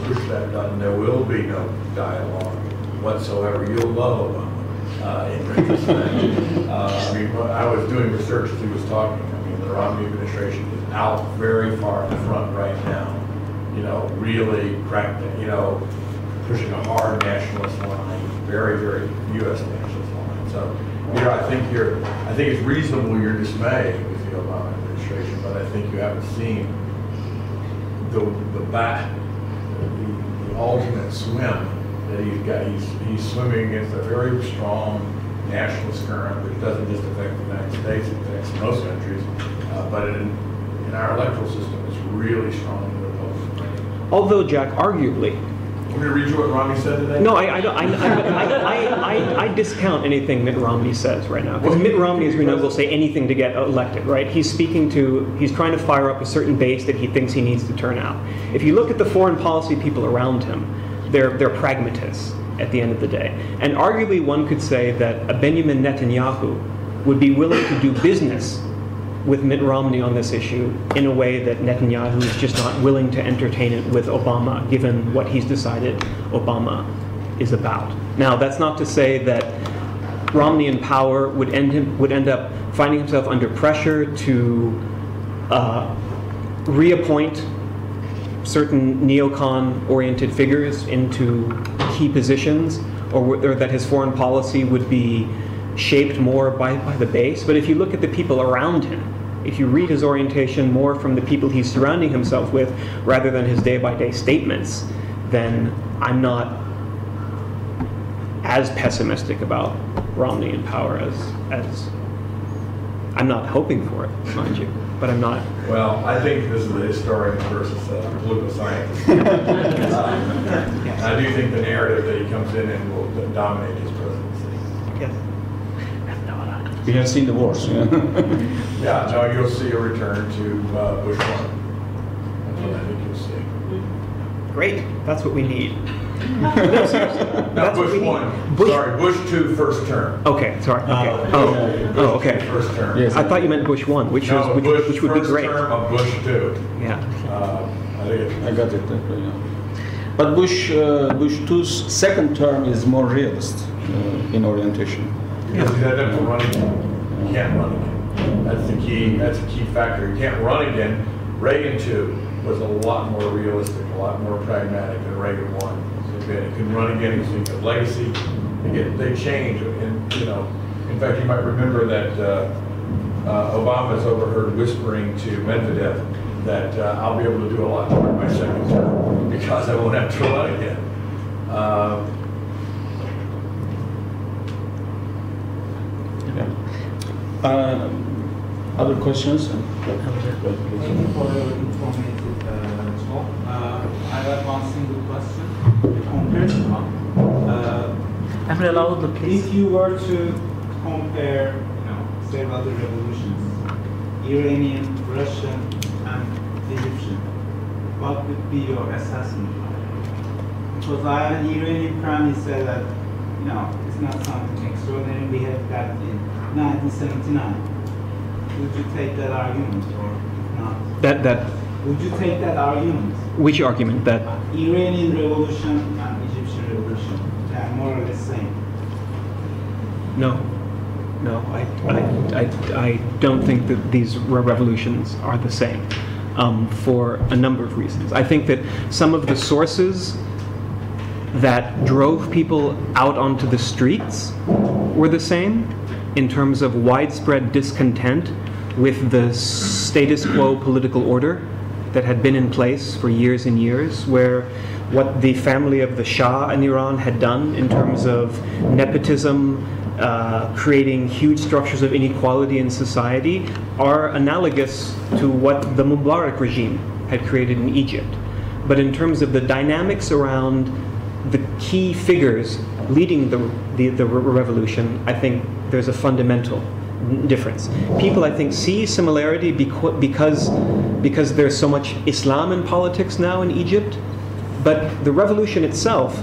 push that button. There will be no dialogue whatsoever. You'll love Obama in retrospect. I was doing research as he was talking. The Romney administration is out very far in the front right now. Really pushing a hard nationalist line, very, very U.S. nationalist line. So, I think it's reasonable you're dismayed with the Obama administration, but I think you haven't seen the alternate swim that he's got. He's swimming against a very strong nationalist current, which doesn't just affect the United States, it affects most countries, but in our electoral system, it's really strong in the Republican Party. Although, Jack, arguably, I'm going to read you what Romney said today. No, I discount anything Mitt Romney says right now, because Mitt Romney, as we know, will say anything to get elected, right? He's trying to fire up a certain base that he thinks he needs to turn out. If you look at the foreign policy people around him, they're pragmatists at the end of the day. And arguably one could say that a Benjamin Netanyahu would be willing to do business with Mitt Romney on this issue in a way that Netanyahu is just not willing to entertain it with Obama, given what he's decided Obama is about. Now, that's not to say that Romney in power would end up finding himself under pressure to reappoint certain neocon-oriented figures into key positions, or that his foreign policy would be shaped more by the base. But if you look at the people around him, if you read his orientation more from the people he's surrounding himself with rather than his day-by-day statements, then I'm not as pessimistic about Romney in power as I'm not hoping for it, mind you, but I'm not. Well, I think this is a historian versus a political scientist. Yes. I do think the narrative that he comes in and will dominate his presidency. Yes. We have seen the wars. Yeah, no, you'll see a return to Bush 1. That's what I think you'll see. Great, that's what we need. No, seriously. No, That's what Bush we need. 1. Bush- Sorry, Bush 2, first term. Okay, sorry. Okay. Bush okay. 2, first term. Yes. I thought you meant Bush 1, which No, would Bush be great. First term of Bush 2. Yeah. I think it's I got it. But Bush II's second term is more realist in orientation. Because he had to run again. He can't run again. That's a key factor. He can't run again. Reagan too was a lot more realistic, a lot more pragmatic than Reagan 1. So he can run again. He's thinking of legacy. They change, and in fact, you might remember that Obama's overheard whispering to Medvedev that I'll be able to do a lot more in my second term because I won't have to run again. Other questions? Thank you for your informative talk. I have one single question. Comparison. If you were to compare, several other revolutions, Iranian, Russian, and Egyptian, what would be your assessment? Because I have an Iranian prime minister that, it's not something extraordinary. We had that in 1979. Would you take that argument or not? That Would you take that argument? which argument? That Iranian revolution and Egyptian revolution, they are more or less same. no, I don't think that these revolutions are the same for a number of reasons. I think that some of the sources that drove people out onto the streets were the same in terms of widespread discontent with the status quo political order that had been in place for years and years, where what the family of the Shah in Iran had done in terms of nepotism, creating huge structures of inequality in society, are analogous to what the Mubarak regime had created in Egypt. But in terms of the dynamics around the key figures leading the revolution, I think there's a fundamental difference. People, I think, see similarity because there's so much Islam in politics now in Egypt, but the revolution itself,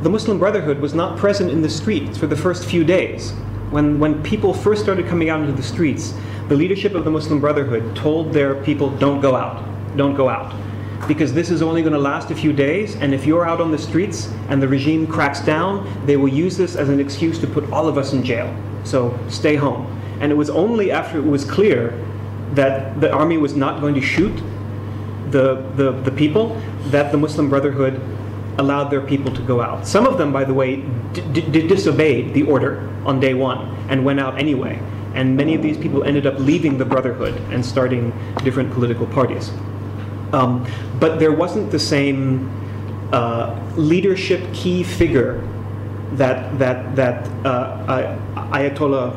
the Muslim Brotherhood was not present in the streets for the first few days. When people first started coming out into the streets, the leadership of the Muslim Brotherhood told their people, don't go out, because this is only going to last a few days, and if you're out on the streets and the regime cracks down, they will use this as an excuse to put all of us in jail. So stay home. And it was only after it was clear that the army was not going to shoot the people that the Muslim Brotherhood allowed their people to go out. Some of them, by the way, disobeyed the order on day one and went out anyway. And many of these people ended up leaving the Brotherhood and starting different political parties. But there wasn't the same leadership key figure that Ayatollah,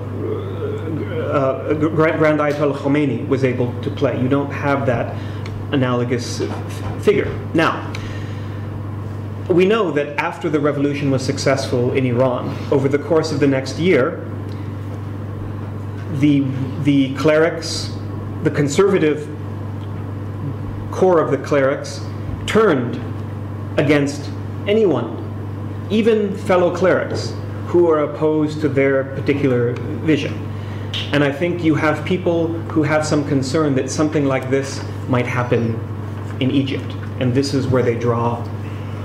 Grand Ayatollah Khomeini was able to play. You don't have that analogous figure. Now, we know that after the revolution was successful in Iran, over the course of the next year, the clerics, the conservative core of the clerics, turned against anyone, even fellow clerics, who are opposed to their particular vision. And I think you have people who have some concern that something like this might happen in Egypt. And this is where they draw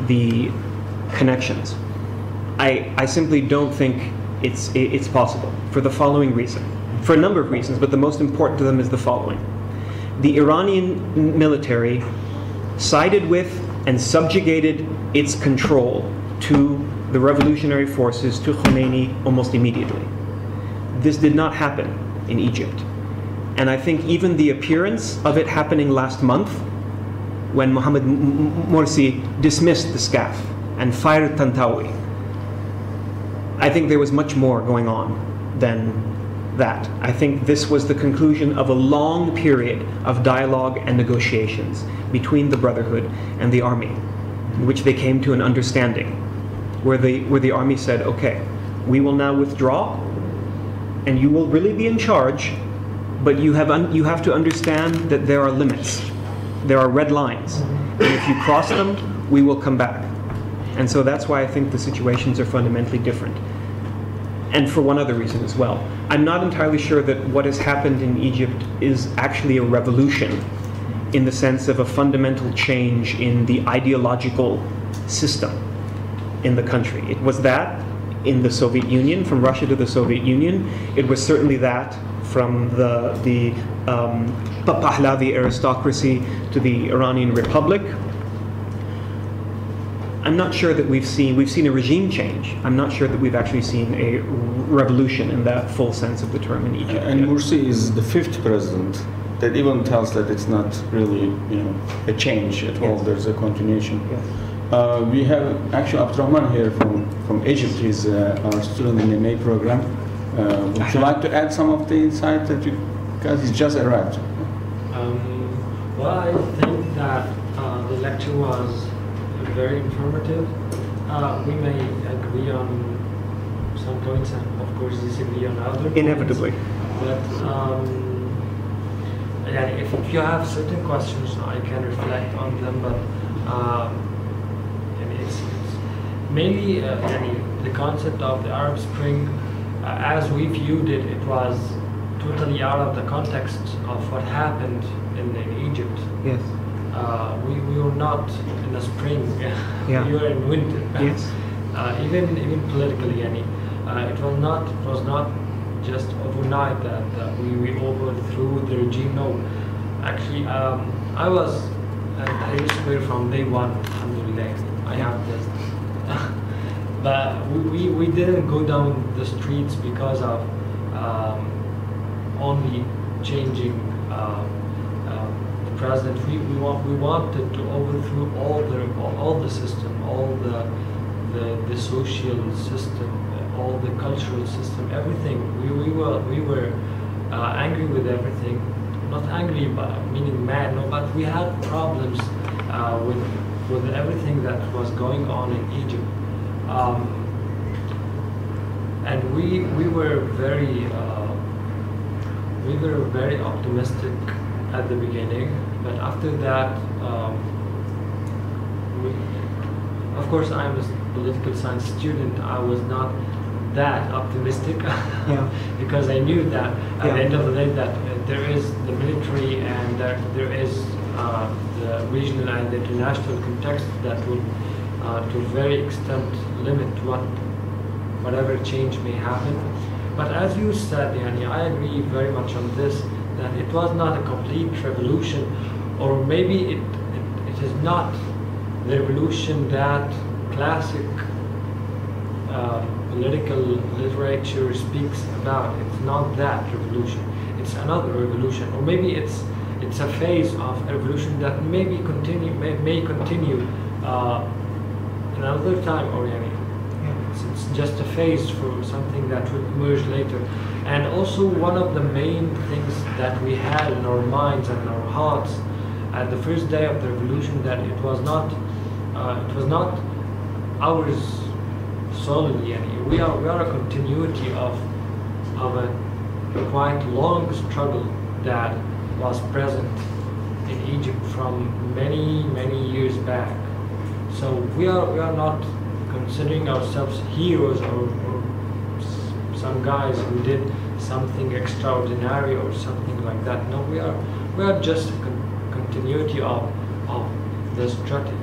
the connections. I simply don't think it's possible for the following reason. For a number of reasons, but the most important to them is the following. The Iranian military sided with and subjugated its control to the revolutionary forces, to Khomeini, almost immediately. This did not happen in Egypt. And I think even the appearance of it happening last month, when Mohammed Morsi dismissed the SCAF and fired Tantawi, I think there was much more going on than that. I think this was the conclusion of a long period of dialogue and negotiations between the Brotherhood and the army, in which they came to an understanding, where the army said, okay, we will now withdraw, and you will really be in charge, but you have to understand that there are limits. There are red lines. And if you cross them, we will come back. And so that's why I think the situations are fundamentally different. And for one other reason as well. I'm not entirely sure that what has happened in Egypt is actually a revolution. in the sense of a fundamental change in the ideological system in the country. It was that in the Soviet Union, from Russia to the Soviet Union. It was certainly that from the Pahlavi aristocracy to the Iranian Republic. I'm not sure that we've seen a regime change. I'm not sure that we've actually seen a revolution in that full sense of the term in Egypt. And Morsi is the 5th president that even tells that it's not really, a change at all. Yes. There's a continuation. Yes. We have actually Abdurrahman here from Egypt. He's our student in the MA program. Would you like to add some of the insight that you, because he's just arrived? Well, I think that the lecture was very informative. We may agree on some points and of course disagree on other points. Inevitably. But if you have certain questions, I can reflect on them, but it's mainly the concept of the Arab Spring, as we viewed it, it was totally out of the context of what happened in Egypt. Yes. We were not in the spring, Yeah. we were in winter. Yes. Even politically, it was not just overnight that we overthrew the regime. No, actually, I was at Tahrir Square from day one. Alhamdulillah, I have this. But we didn't go down the streets because of only changing the president. We wanted to overthrow all the system, all the social system, all the cultural system, everything. We were angry with everything. Not angry, but meaning mad. No, but we had problems with everything that was going on in Egypt. And we were very optimistic at the beginning, but after that, of course, I'm a political science student. I was not that optimistic because I knew that at the end of the day that there is the military and that there is the regional and the international context that will to a very extent limit whatever change may happen. But as you said, I agree very much on this, that it was not a complete revolution, or maybe it is not the revolution that classic political literature speaks about. It's not that revolution. It's another revolution, or maybe it's a phase of a revolution that may continue another time, or it's just a phase for something that will emerge later. And also one of the main things that we had in our minds and in our hearts at the first day of the revolution, that it was not ours solely. We are a continuity of a quite long struggle that was present in Egypt from many years back. So we are not considering ourselves heroes or some guys who did something extraordinary or something like that. No, we are just a continuity of the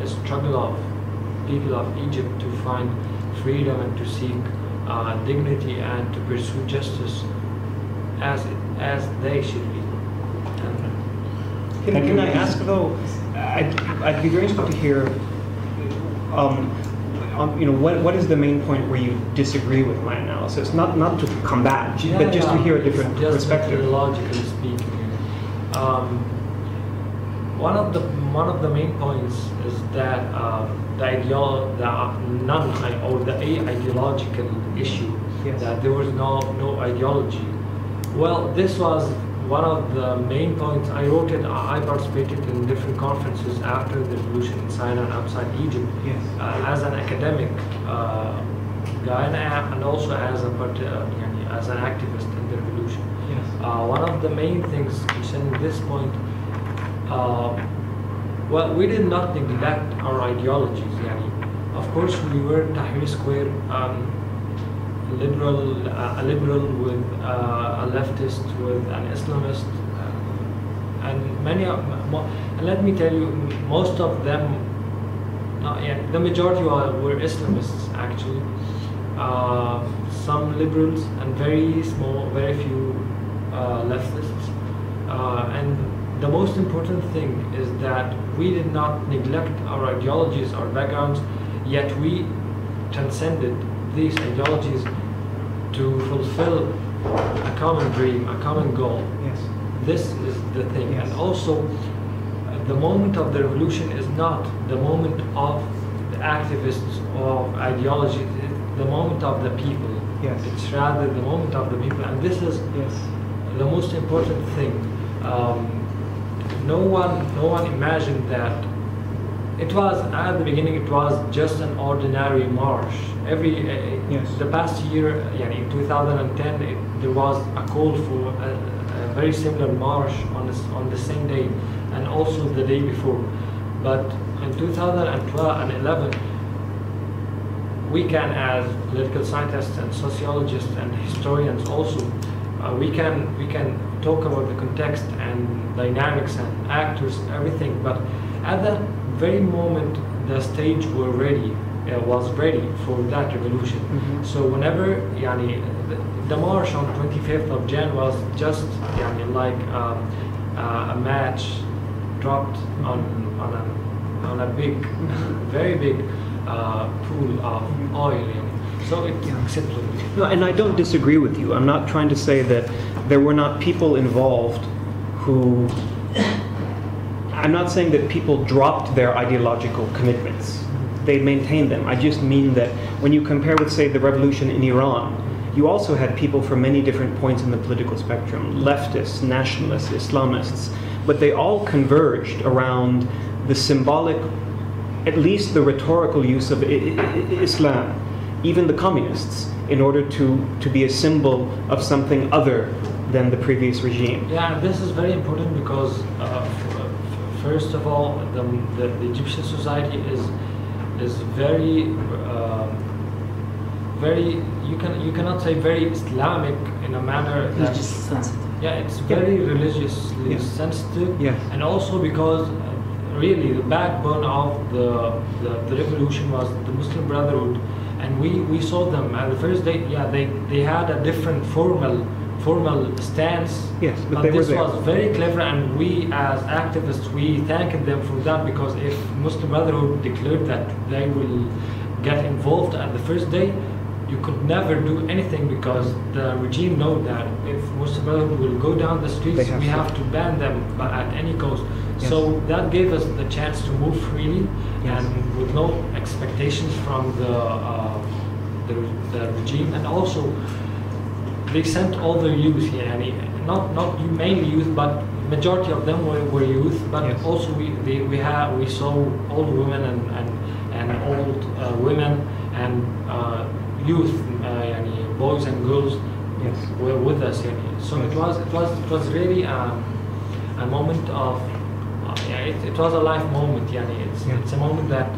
struggle of people of Egypt to find freedom and to seek dignity and to pursue justice as they should be. Can I ask though? I'd be very interested to hear. What is the main point where you disagree with my analysis? Not to combat, but just to hear a different perspective. Logically speaking, one of the main points is that the ideological issue, that there was no ideology. Well, this was one of the main points. I wrote it. I participated in different conferences after the revolution inside and outside Egypt, as an academic guy and also as an activist in the revolution. One of the main things concerning this point, well, we did not neglect our ideologies. Of course, we were Tahrir Square, a liberal with a leftist, with an Islamist, and and let me tell you, most of them, the majority were Islamists actually. Some liberals and very few leftists. And the most important thing is that we did not neglect our ideologies, our backgrounds, yet we transcended these ideologies to fulfill a common dream, a common goal. Yes. This is the thing. Yes. And also, the moment of the revolution is not the moment of the activists or ideology, it's the moment of the people. Yes. It's rather the moment of the people, and this is the most important thing. No one imagined that it was at the beginning. It was just an ordinary march. The past year, in 2010, there was a call for a very similar march on the same day, and also the day before. But in 2012 and 11, we can, as political scientists and sociologists and historians, also we can talk about the context and dynamics and actors, everything. But at that very moment, the stage was ready for that revolution. Mm-hmm. So whenever the march on 25th of Jan was just like a match dropped on a big, very big pool of oil. So it's acceptable. No, and I don't disagree with you. I'm not trying to say that there were not people involved who... I'm not saying that people dropped their ideological commitments. They maintained them. I just mean that when you compare with, say, the revolution in Iran, you also had people from many different points in the political spectrum, leftists, nationalists, Islamists, but they all converged around the symbolic, at least the rhetorical use of Islam, even the communists, in order to be a symbol of something other than the previous regime. Yeah, this is very important because first of all, the Egyptian society is very you cannot say very Islamic in a manner that sensitive. Yeah, it's very religiously sensitive, and also because really the backbone of the revolution was the Muslim Brotherhood, and we saw them at the first day. Yeah, they had a different formal stance. Yes, but this was very clever, and we as activists, we thanked them for that, because if Muslim Brotherhood declared that they will get involved at the first day, you could never do anything, because the regime know that if Muslim Brotherhood will go down the streets, we have to ban them at any cost. Yes. So that gave us the chance to move freely and with no expectations from the regime, and also they sent all their youth here, and not mainly youth, but majority of them were youth. But also we saw old women and old women and youth, boys and girls were with us. So it was really a moment of it was a life moment. It's a moment that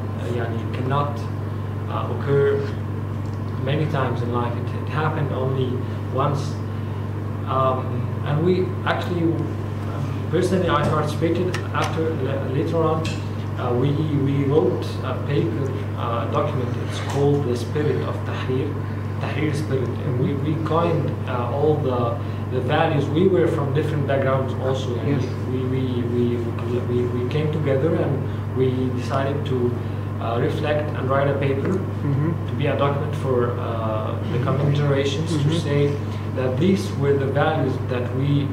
cannot occur many times in life. It happened only once, and we actually, personally, I participated later on. We wrote a paper, document. It's called the Spirit of Tahrir Spirit, and we coined all the values. We were from different backgrounds also. We came together and we decided to reflect and write a paper to be a document for the coming generations, to say that these were the values that we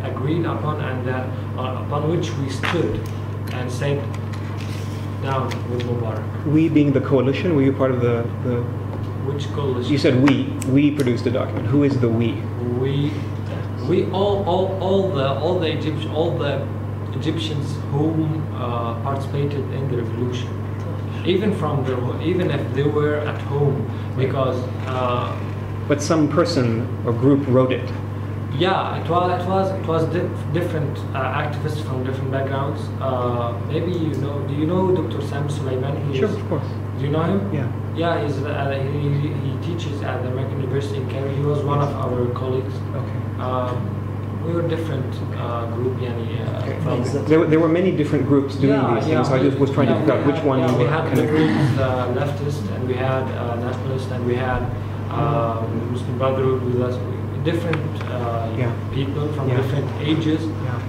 agreed upon, and that upon which we stood and said, down with Mubarak. We being the coalition, were you part of the... Which coalition? You said we produced the document. Who is the we? We all the Egyptians whom participated in the revolution, even if they were at home, because. But some person or group wrote it. Yeah, it was different activists from different backgrounds. Maybe you know. Do you know Dr. Sam Sulaiman? Sure, of course. Do you know him? Yeah. Yeah, he teaches at the American University in Cairo. He was one of our colleagues. Okay. we were different group, yani, from There were many different groups doing these things, so I just was trying to figure out which one you we were had kind the of... groups, leftist, and we had nationalist, and we had Muslim Brotherhood with us, different people from different ages,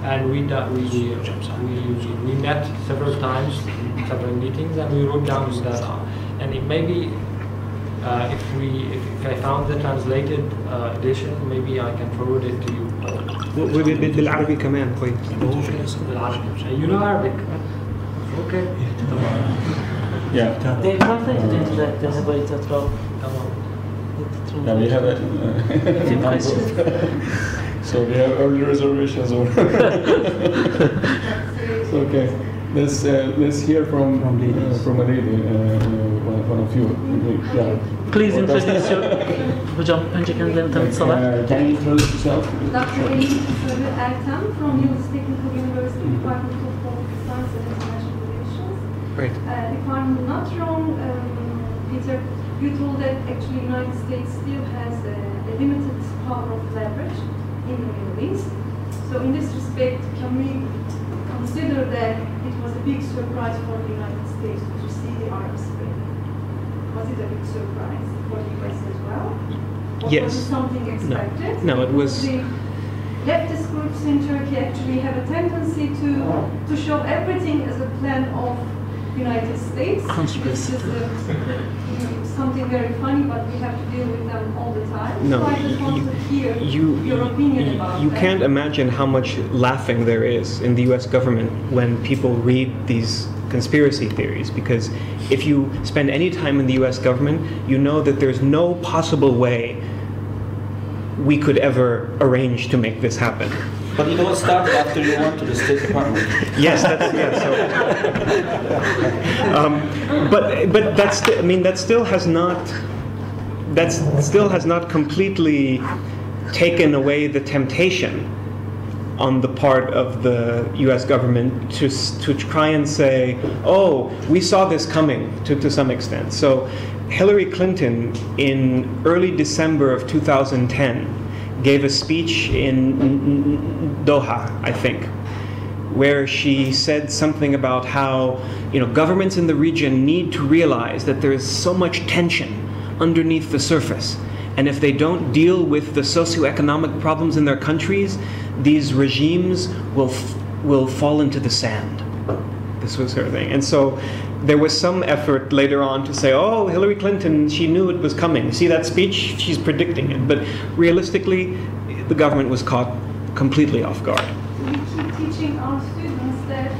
and we met several times, several meetings, and we wrote down that, and it maybe if I found the translated edition, maybe I can forward it to you. بالعربي كمان كويس. You know Arabic? Okay. Yeah. They translated into the Hebrew Teatral. Yeah, we have so we have early reservations. Okay. Let's hear from a lady, one of you. Yeah. Please introduce your... Hocam önce kendilerini tanıtsalar. Can you introduce yourself? Dr. Elif Ertem from Yıldız Technical University, Department of Political Science and International Relations. Great. If I'm not wrong, Peter, you told that actually the United States still has a limited power of leverage in the Middle East. So in this respect, can we consider that it was a big surprise for the United States to see the Arab Spring? Was it a big surprise for the US as well? Or Yes. was it something expected? No, it was... The leftist groups in Turkey actually have a tendency to show everything as a plan of United States. This is something very funny, but we have to deal with them all the time. No, so I just want to hear your opinion about you that. can't imagine how much laughing there is in the US government when people read these conspiracy theories, because if you spend any time in the US government, you know that there's no possible way we could ever arrange to make this happen. But it all started after you went to the State Department. Yes, that's but that's I mean that still has not completely taken away the temptation on the part of the U.S. government to try and say, oh, we saw this coming to some extent. So Hillary Clinton in early December of 2010 gave a speech in Doha, I think, where she said something about how governments in the region need to realize that there is so much tension underneath the surface, and if they don't deal with the socioeconomic problems in their countries, these regimes will fall into the sand. This was her thing. And so there was some effort later on to say, oh, Hillary Clinton, she knew it was coming. See that speech? She's predicting it. But realistically, the government was caught completely off guard. We keep teaching our students that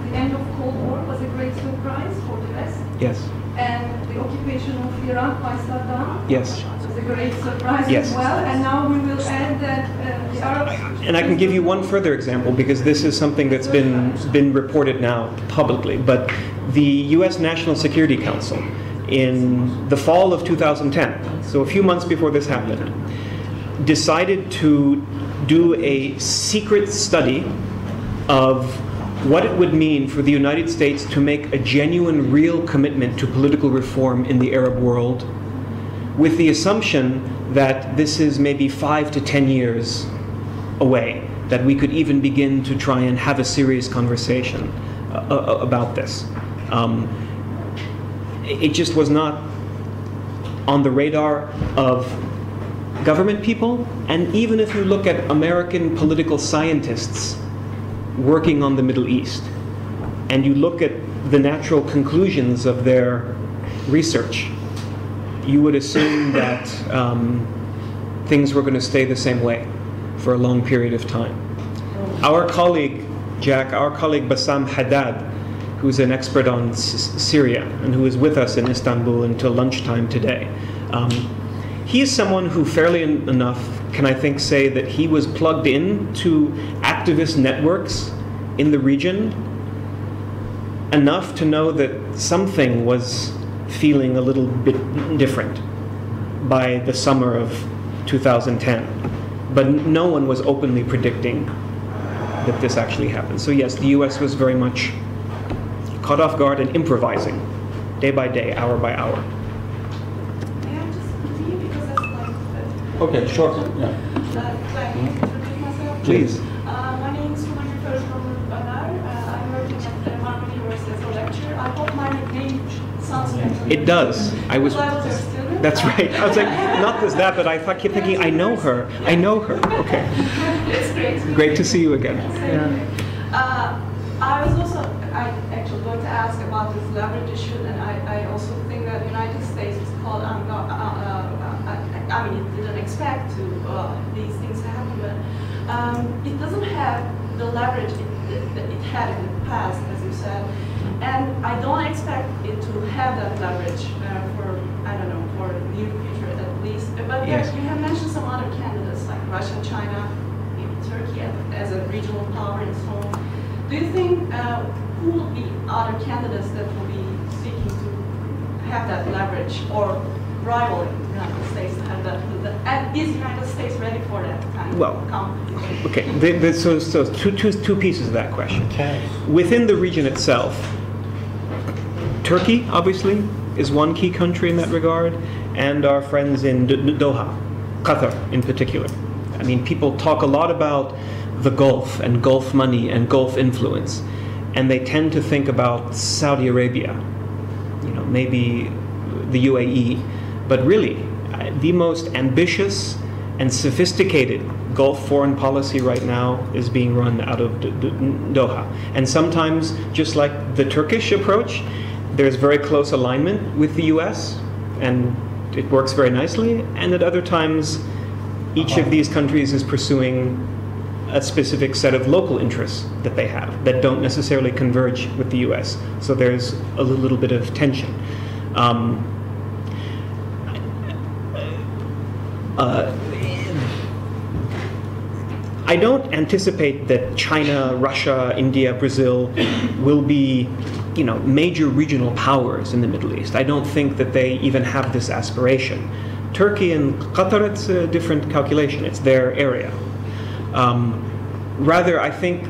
the end of Cold War was a great surprise for the West. Yes. And the occupation of Iraq by Saddam Yes. was a great surprise Yes. as well. And now we will add that the Arabs... And I can give you one further example, because this is something that's been reported now publicly. But the U.S. National Security Council, in the fall of 2010, so a few months before this happened, decided to do a secret study of what it would mean for the United States to make a genuine, real commitment to political reform in the Arab world, with the assumption that this is maybe 5 to 10 years away, that we could even begin to try and have a serious conversation about this. It just was not on the radar of government people, and even if you look at American political scientists working on the Middle East, and you look at the natural conclusions of their research, you would assume that things were going to stay the same way for a long period of time. Our colleague Bassam Haddad, who's an expert on Syria and who is with us in Istanbul until lunchtime today, he is someone who fairly enough can, I think, say that he was plugged in to activist networks in the region enough to know that something was feeling a little bit different by the summer of 2010. But no one was openly predicting that this actually happened. So yes, the US was very much caught off guard and improvising day by day, hour by hour. May I just continue, because that's like... Okay, sure. Yeah. Introduce myself. Please. My name is from I'm working at the Marmara University as a lecturer. I hope my name sounds familiar. It does. I was. Well, I was a student. That's right. I was like, not just that, but I kept thinking, I know her. I know her. Okay. It's great. Great to see you again. I was also, I actually going to ask about this leverage issue, and I also think that the United States is called, I mean, it didn't expect to these things to happen, but it doesn't have the leverage it had in the past, as you said, and I don't expect it to have that leverage for, I don't know, for the near future at least. But yes. You have mentioned some other candidates like Russia, China, maybe Turkey as a regional power and so on. Do you think who will be other candidates that will be seeking to have that leverage or rivaling the United States to have that? And is the United States ready for that kind of competition? Okay, so two pieces of that question. Okay. Within the region itself, Turkey, obviously, is one key country in that regard, and our friends in Doha, Qatar in particular. I mean, people talk a lot about the Gulf and Gulf money and Gulf influence, and they tend to think about Saudi Arabia, you know, maybe the UAE, but really the most ambitious and sophisticated Gulf foreign policy right now is being run out of Doha. And sometimes, just like the Turkish approach, there's very close alignment with the US, and it works very nicely, and at other times each of these countries is pursuing a specific set of local interests that they have that don't necessarily converge with the US. So there's a little bit of tension. I don't anticipate that China, Russia, India, Brazil will be, you know, major regional powers in the Middle East. I don't think that they even have this aspiration. Turkey and Qatar, it's a different calculation. It's their area. Rather, I think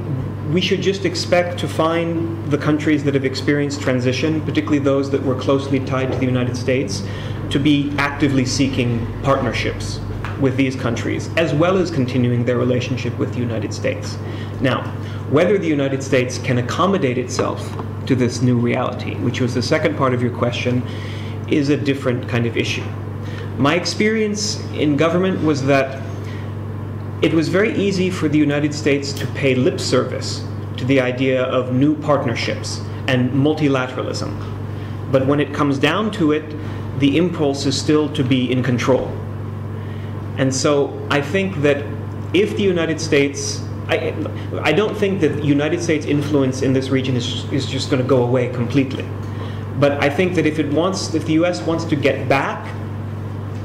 we should just expect to find the countries that have experienced transition, particularly those that were closely tied to the United States, to be actively seeking partnerships with these countries, as well as continuing their relationship with the United States. Now, whether the United States can accommodate itself to this new reality, which was the second part of your question, is a different kind of issue. My experience in government was that it was very easy for the United States to pay lip service to the idea of new partnerships and multilateralism. But when it comes down to it, the impulse is still to be in control. And so I think that if the United States, I don't think that the United States influence in this region is just going to go away completely. But I think that if the US wants to get back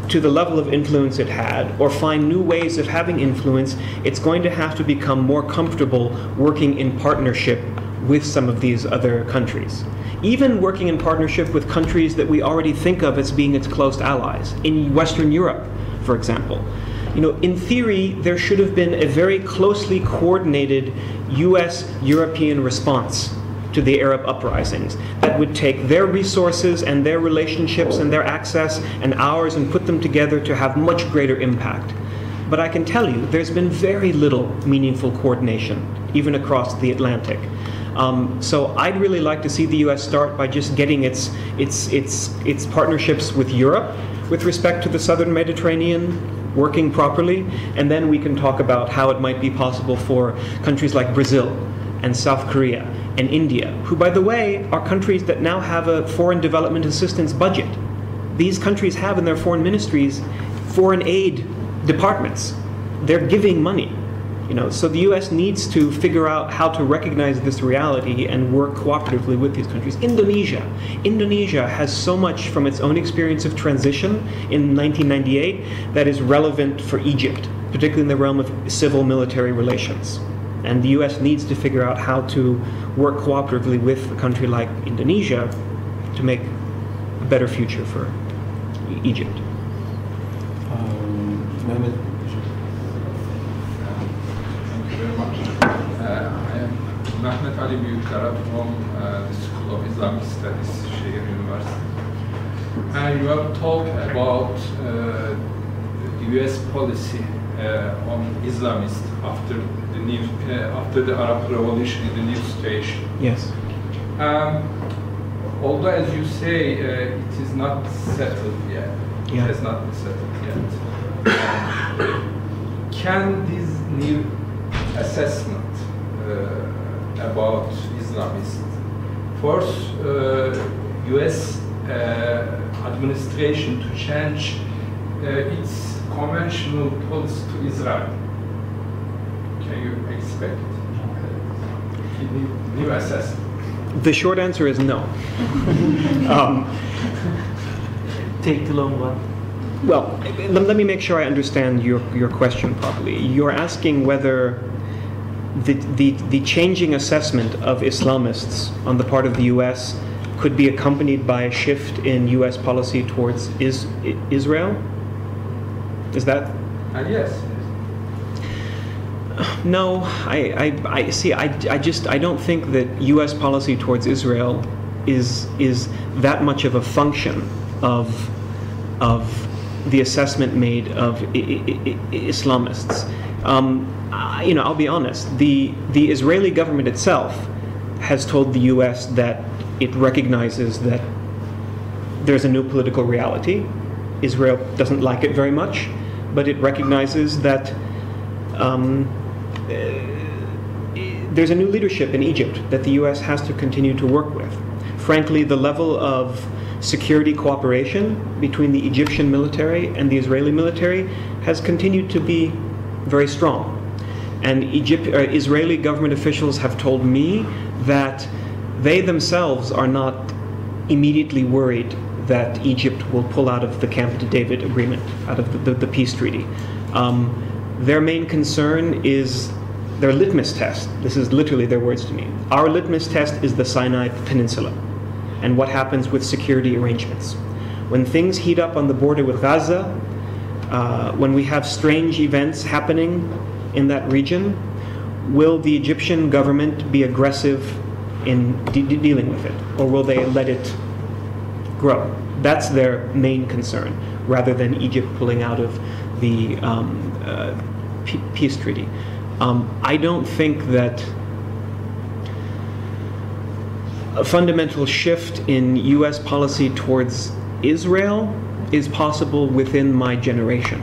to the level of influence it had, or find new ways of having influence, it's going to have to become more comfortable working in partnership with some of these other countries. Even working in partnership with countries that we already think of as being its close allies. In Western Europe, for example. You know, in theory, there should have been a very closely coordinated US-European response to the Arab uprisings that would take their resources and their relationships and their access and ours and put them together to have much greater impact. But I can tell you, there's been very little meaningful coordination, even across the Atlantic. So I'd really like to see the US start by just getting its partnerships with Europe with respect to the southern Mediterranean working properly, and then we can talk about how it might be possible for countries like Brazil and South Korea and India, who, by the way, are countries that now have a foreign development assistance budget. These countries have in their foreign ministries foreign aid departments. They're giving money. You know, so the US needs to figure out how to recognize this reality and work cooperatively with these countries. Indonesia has so much from its own experience of transition in 1998 that is relevant for Egypt, particularly in the realm of civil-military relations. And the US needs to figure out how to work cooperatively with a country like Indonesia to make a better future for Egypt. Mehmet. I am Mehmet Ali Büyükkara from the School of Islamic Studies, Şehir University. You have talked about the US policy on Islamists after the new after the Arab Revolution in the new situation. Yes. Although, as you say, it is not settled yet. It Yeah. has not been settled yet. Can this new assessment about Islamists force U.S. Administration to change its conventional policy to Israel? Can you expect new assessment? The short answer is no. Take the long one. Well, let me make sure I understand your question properly. You're asking whether the changing assessment of Islamists on the part of the U.S. could be accompanied by a shift in U.S. policy towards Israel? Is that? Yes. No, I see. I don't think that U.S. policy towards Israel is that much of a function of the assessment made of Islamists. I'll be honest. The Israeli government itself has told the U.S. that it recognizes that there's a new political reality. Israel doesn't like it very much, but it recognizes that there's a new leadership in Egypt that the U.S. has to continue to work with. Frankly, the level of security cooperation between the Egyptian military and the Israeli military has continued to be very strong. And Israeli government officials have told me that they themselves are not immediately worried that Egypt will pull out of the Camp David agreement, out of the peace treaty. Their main concern is their litmus test. This is literally their words to me. Our litmus test is the Sinai Peninsula and what happens with security arrangements. When things heat up on the border with Gaza, when we have strange events happening in that region, will the Egyptian government be aggressive in dealing with it, or will they let it grow? That's their main concern, rather than Egypt pulling out of the peace treaty. I don't think that a fundamental shift in U.S. policy towards Israel is possible within my generation.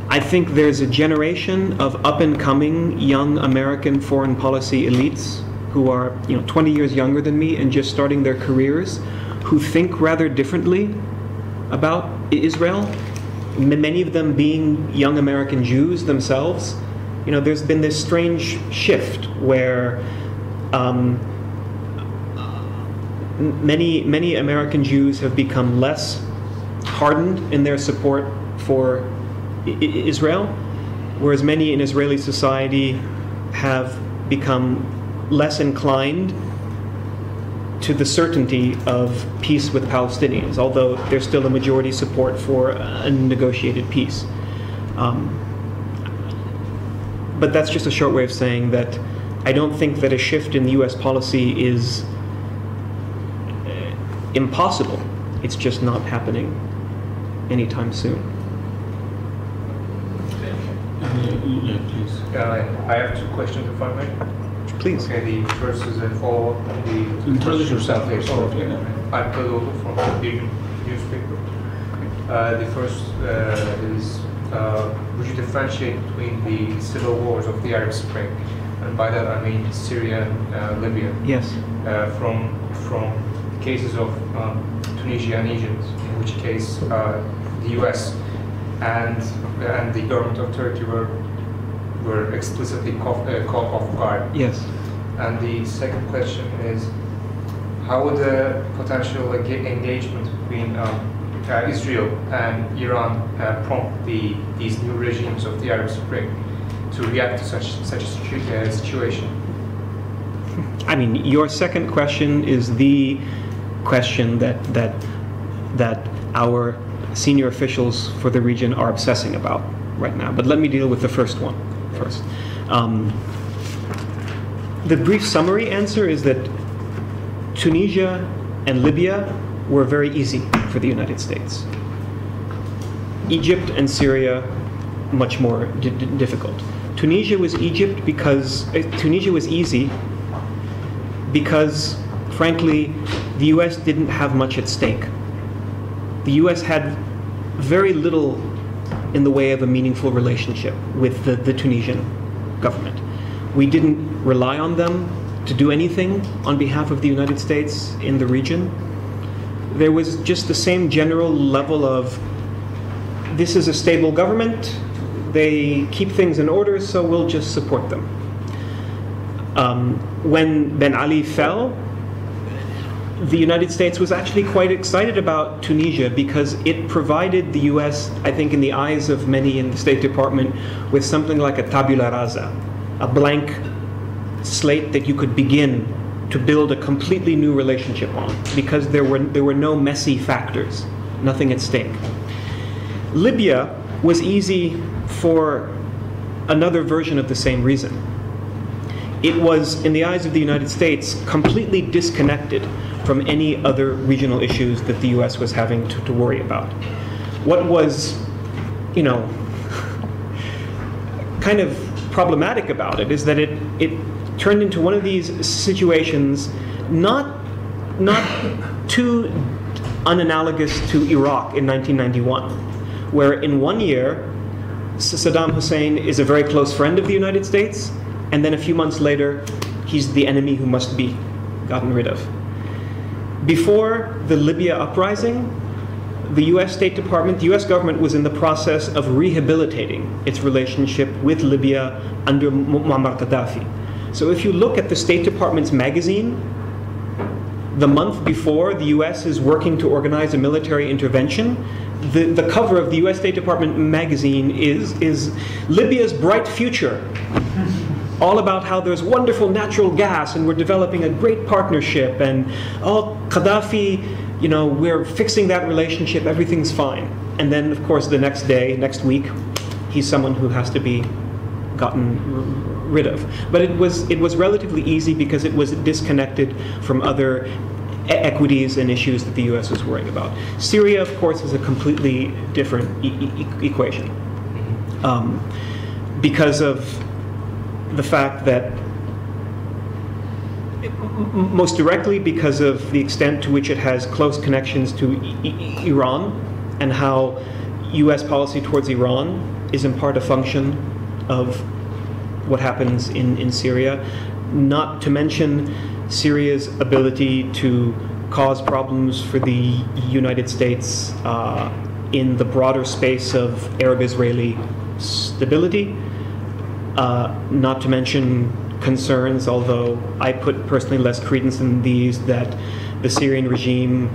I think there's a generation of up-and-coming young American foreign policy elites who are 20 years younger than me and just starting their careers, who think rather differently about Israel. Many of them being young American Jews themselves. There's been this strange shift where many American Jews have become less hardened in their support for Israel, whereas many in Israeli society have become less inclined to the certainty of peace with Palestinians, although there's still a majority support for a negotiated peace. But that's just a short way of saying that I don't think that a shift in the U.S. policy is impossible. It's just not happening anytime soon. Please. I have two questions, if I may. Please. Okay, the first is a follow-up on the... Introduce yourself first. I'm Katılımcılar from the newspaper. The first is, would you differentiate between the civil wars of the Arab Spring, and by that I mean Syria and Libya? Yes. From cases of Tunisia and Egypt, in which case the U.S. and the government of Turkey were explicitly caught off guard. Yes. And the second question is, how would the potential engagement between Israel and Iran prompt these new regimes of the Arab Spring to react to such a situation? I mean, your second question is the question that our senior officials for the region are obsessing about right now. But let me deal with the first one first. The brief summary answer is that Tunisia and Libya were very easy for the United States. Egypt and Syria, much more difficult. Tunisia was Egypt because Tunisia was easy because, frankly, the U.S. didn't have much at stake. The U.S. had very little in the way of a meaningful relationship with the Tunisian government. We didn't rely on them to do anything on behalf of the United States in the region. There was just the same general level of, this is a stable government, they keep things in order, so we'll just support them. When Ben Ali fell, the United States was actually quite excited about Tunisia because it provided the US, I think in the eyes of many in the State Department, with something like a tabula rasa, a blank slate that you could begin to build a completely new relationship on, because there were no messy factors, nothing at stake. Libya was easy for another version of the same reason. It was, in the eyes of the United States, completely disconnected from any other regional issues that the US was having to worry about. What was, you know, kind of problematic about it is that it turned into one of these situations not too unanalogous to Iraq in 1991, where in 1 year Saddam Hussein is a very close friend of the United States, and then a few months later he's the enemy who must be gotten rid of. Before the Libya uprising, the US State Department, the US government was in the process of rehabilitating its relationship with Libya under Muammar Gaddafi. So if you look at the State Department's magazine, the month before the US is working to organize a military intervention, the cover of the US State Department magazine is Libya's bright future. All about how there's wonderful natural gas and we're developing a great partnership, and oh, Gaddafi, you know, we're fixing that relationship, everything's fine. And then, of course, the next day, next week, he's someone who has to be gotten rid of. But it was relatively easy because it was disconnected from other equities and issues that the US was worrying about. Syria, of course, is a completely different equation. Because of the fact that, most directly because of the extent to which it has close connections to Iran, and how US policy towards Iran is in part a function of what happens in Syria, not to mention Syria's ability to cause problems for the United States in the broader space of Arab-Israeli stability. Not to mention concerns, although I put personally less credence in these, that the Syrian regime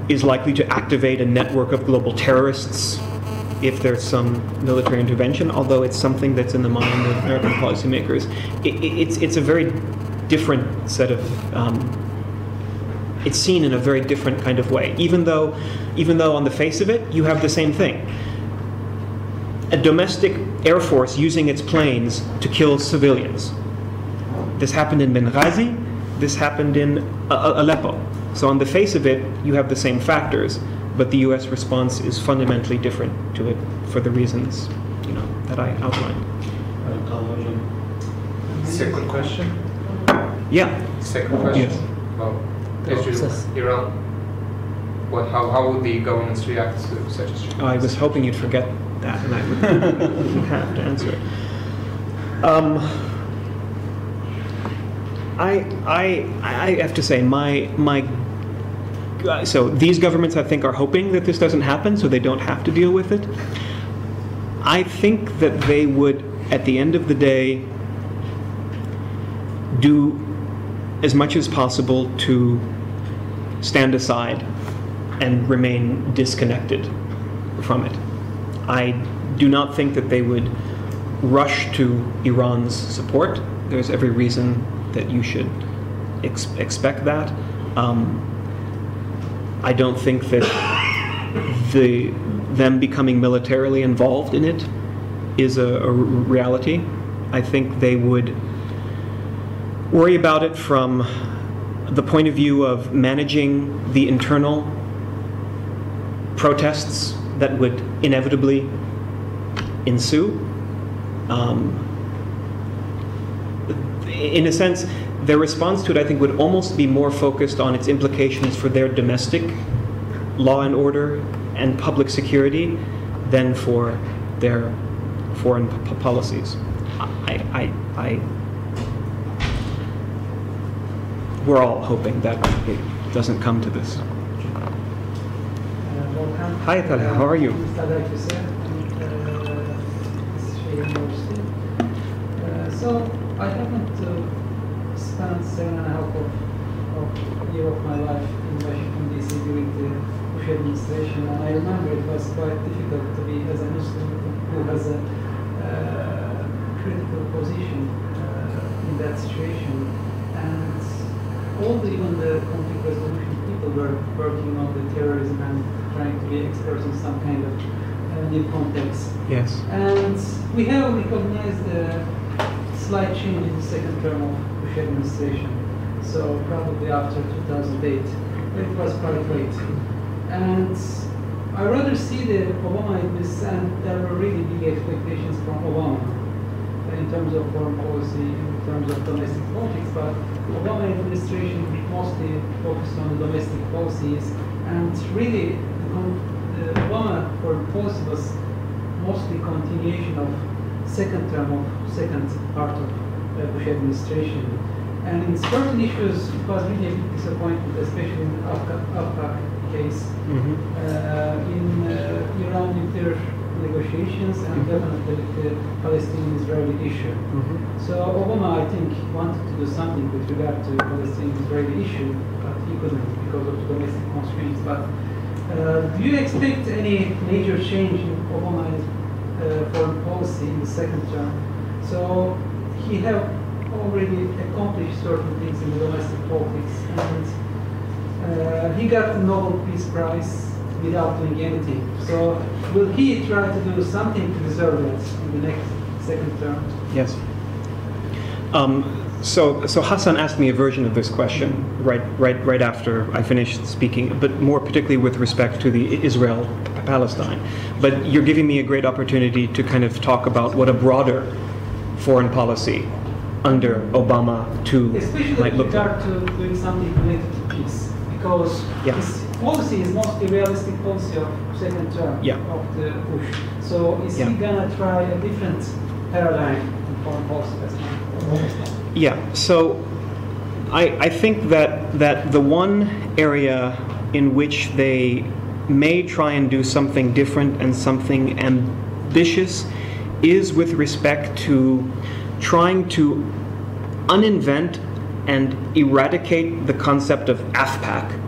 is likely to activate a network of global terrorists if there's some military intervention, although it's something that's in the mind of American policymakers. It's a very different set of, it's seen in a very different kind of way, even though on the face of it, you have the same thing. A domestic air force using its planes to kill civilians. This happened in Benghazi, this happened in Aleppo. So on the face of it, you have the same factors, but the US response is fundamentally different to it for the reasons, you know, that I outlined. Second question? Yeah. Second question? Yes. Well, Israel, Iran. How would the governments react to such a situation? I was hoping you'd forget that, and I would have to answer it. I have to say, so these governments, I think, are hoping that this doesn't happen, so they don't have to deal with it. I think that they would, at the end of the day, do as much as possible to stand aside and remain disconnected from it. I do not think that they would rush to Iran's support. There's every reason that you should expect that. I don't think that them becoming militarily involved in it is a reality. I think they would worry about it from the point of view of managing the internal protests that would inevitably ensue, In a sense, their response to it, I think, would almost be more focused on its implications for their domestic law and order and public security than for their foreign policies. We're all hoping that it doesn't come to this. Hi, Talha, how are you? So I happened to spend 7.5 years of my life in Washington DC during the Bush administration, and I remember it was quite difficult to be as a Muslim who has a critical position in that situation. And even the conflict resolution people were working on the terrorism and trying to be experts in some kind of new context. Yes. And we have recognized the slight change in the second term of Bush administration. So probably after 2008, it was quite late. And I rather see the Obama administration, and there were really big expectations from Obama in terms of foreign policy, in terms of domestic politics, but Obama administration mostly focused on the domestic policies, and really the Obama foreign policy was mostly continuation of second part of Bush administration. And in certain issues, it was really a big disappointment, especially in the Afghan case, in Iran nuclear negotiations, and definitely the Palestinian-Israeli issue. So Obama, I think, wanted to do something with regard to the Palestinian-Israeli issue, but he couldn't because of the domestic constraints. But do you expect any major change in Obama's foreign policy in the second term? So he have already accomplished certain things in the domestic politics, and he got the Nobel Peace Prize without doing anything. So will he try to do something to deserve that in the next second term? Yes. So Hassan asked me a version of this question right after I finished speaking, but more particularly with respect to the Israel-Palestine. But you're giving me a great opportunity to kind of talk about what a broader foreign policy under Obama might look like. Especially with regard to doing something related to peace, because his policy is mostly realistic policy of second term of the Bush. So is he gonna try a different paradigm in foreign policy? Yeah. So I think that the one area in which they may try and do something different and something ambitious is with respect to trying to uninvent and eradicate the concept of AFPAC.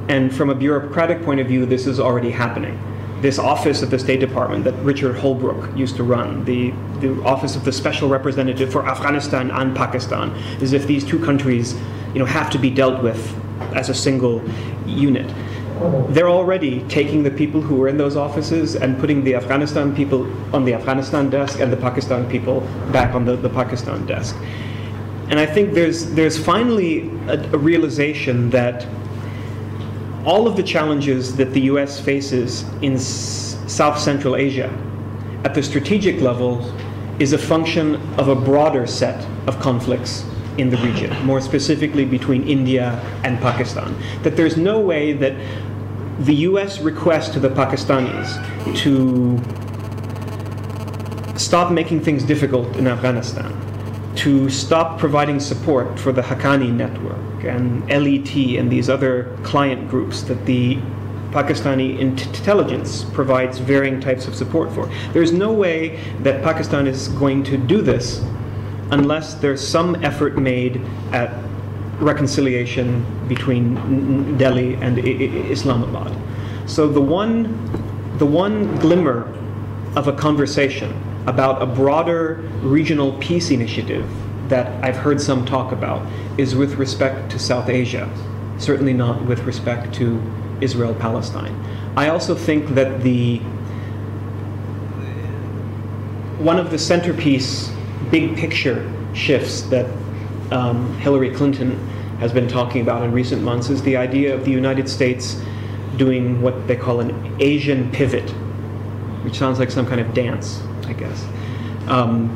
And from a bureaucratic point of view, this is already happening. This office of the State Department that Richard Holbrooke used to run, the office of the Special Representative for Afghanistan and Pakistan, as if these two countries, have to be dealt with as a single unit. They're already taking the people who were in those offices and putting the Afghanistan people on the Afghanistan desk and the Pakistan people back on the Pakistan desk. And I think there's finally a realization that all of the challenges that the US faces in South Central Asia at the strategic level is a function of a broader set of conflicts in the region, more specifically between India and Pakistan. That there's no way that the US request to the Pakistanis to stop making things difficult in Afghanistan, to stop providing support for the Haqqani network and LET and these other client groups that the Pakistani intelligence provides varying types of support for. There's no way that Pakistan is going to do this unless there's some effort made at reconciliation between Delhi and Islamabad. So the one glimmer of a conversation about a broader regional peace initiative that I've heard some talk about is with respect to South Asia, certainly not with respect to Israel-Palestine. I also think that one of the centerpiece big picture shifts that Hillary Clinton has been talking about in recent months is the idea of the United States doing what they call an Asian pivot, which sounds like some kind of dance, I guess. I'm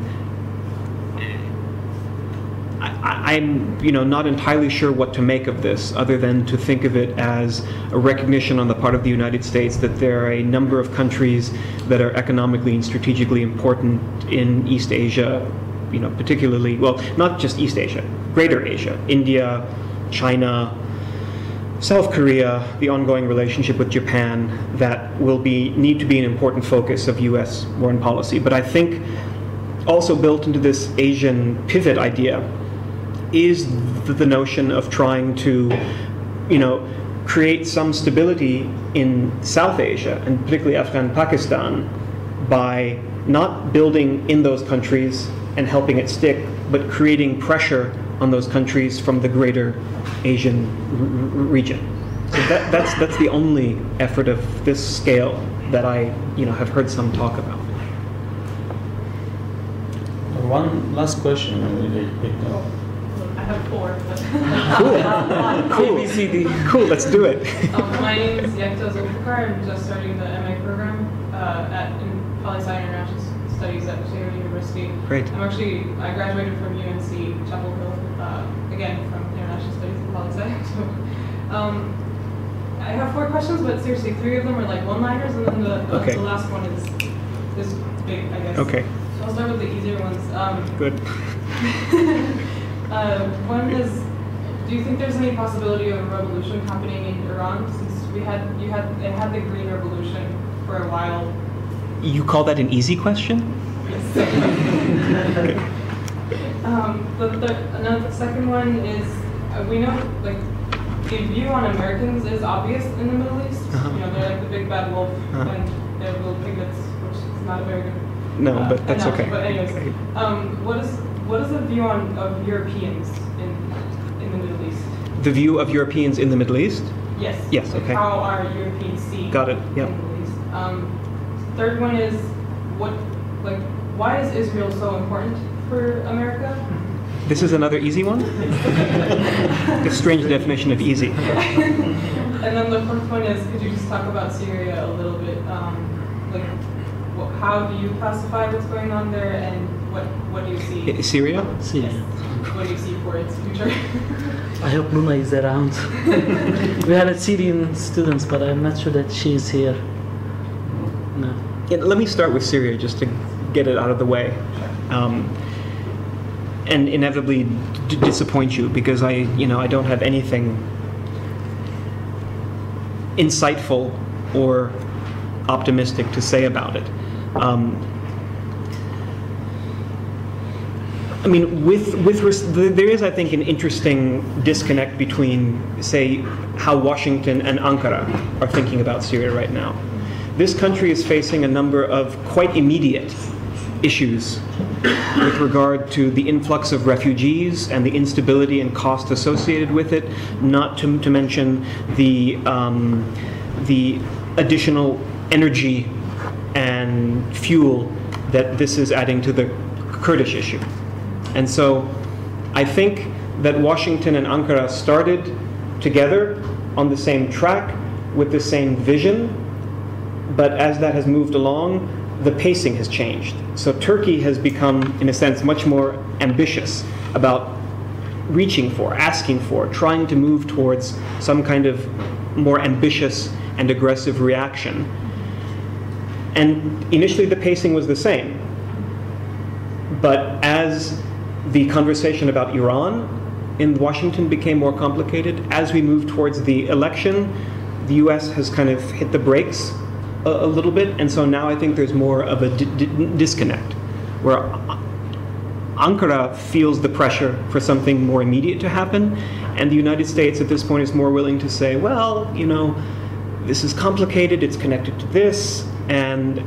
not entirely sure what to make of this, other than to think of it as a recognition on the part of the United States that there are a number of countries that are economically and strategically important in East Asia, particularly, well, not just East Asia, Greater Asia, India, China, South Korea, the ongoing relationship with Japan, that will need to be an important focus of U.S. foreign policy. But I think also built into this Asian pivot idea is the notion of trying to, create some stability in South Asia, and particularly Afghan Pakistan, by not building in those countries and helping it stick, but creating pressure on those countries from the greater Asian region. So that's the only effort of this scale that I have heard some talk about. One last question. I have 4. Cool. ABCD. Cool. Let's do it. My name is Yekta Zulfikar. I'm just starting the MA program in Poli-Sci International Studies at Taylor University. Great. I graduated from UNC Chapel Hill, again from International Studies and Poli-Sci. So, I have 4 questions, but seriously, 3 of them are like one-liners, and then the last one is big, I guess. Okay. So I'll start with the easier ones. Good. One is, do you think there's any possibility of a revolution happening in Iran, since they had the Green Revolution for a while? You call that an easy question? Yes. The second one is, we know the view on Americans is obvious in the Middle East. They're like the big bad wolf, and they're little piglets, which is not a very good. No, but that's analogy. okay. But anyways, what is the view of Europeans in the Middle East? The view of Europeans in the Middle East? Yes. Yes. Okay. How are Europeans seen? Got it. Yeah. In the Middle East? Third one is why is Israel so important for America? This is another easy one? A strange definition of easy. And then the fourth one is, could you just talk about Syria a little bit? How do you classify what's going on there, and what do you see? Syria? Syria. What do you see for its future? I hope Luna is around. We had Syrian students, but I'm not sure that she is here. No. Yeah, let me start with Syria just to get it out of the way. And inevitably disappoint you, because I don't have anything insightful or optimistic to say about it. There is, I think, an interesting disconnect between, say, how Washington and Ankara are thinking about Syria right now. This country is facing a number of quite immediate issues with regard to the influx of refugees and the instability and cost associated with it, not to mention the additional energy and fuel that this is adding to the Kurdish issue. And so I think that Washington and Ankara started together on the same track with the same vision, but as that has moved along, the pacing has changed. So Turkey has become, in a sense, much more ambitious about reaching for, asking for, trying to move towards some kind of more ambitious and aggressive reaction. And initially the pacing was the same. But as the conversation about Iran in Washington became more complicated, as we moved towards the election, the US has kind of hit the brakes a little bit, and so now I think there's more of a disconnect, where Ankara feels the pressure for something more immediate to happen, and the United States at this point is more willing to say, well, this is complicated, it's connected to this, and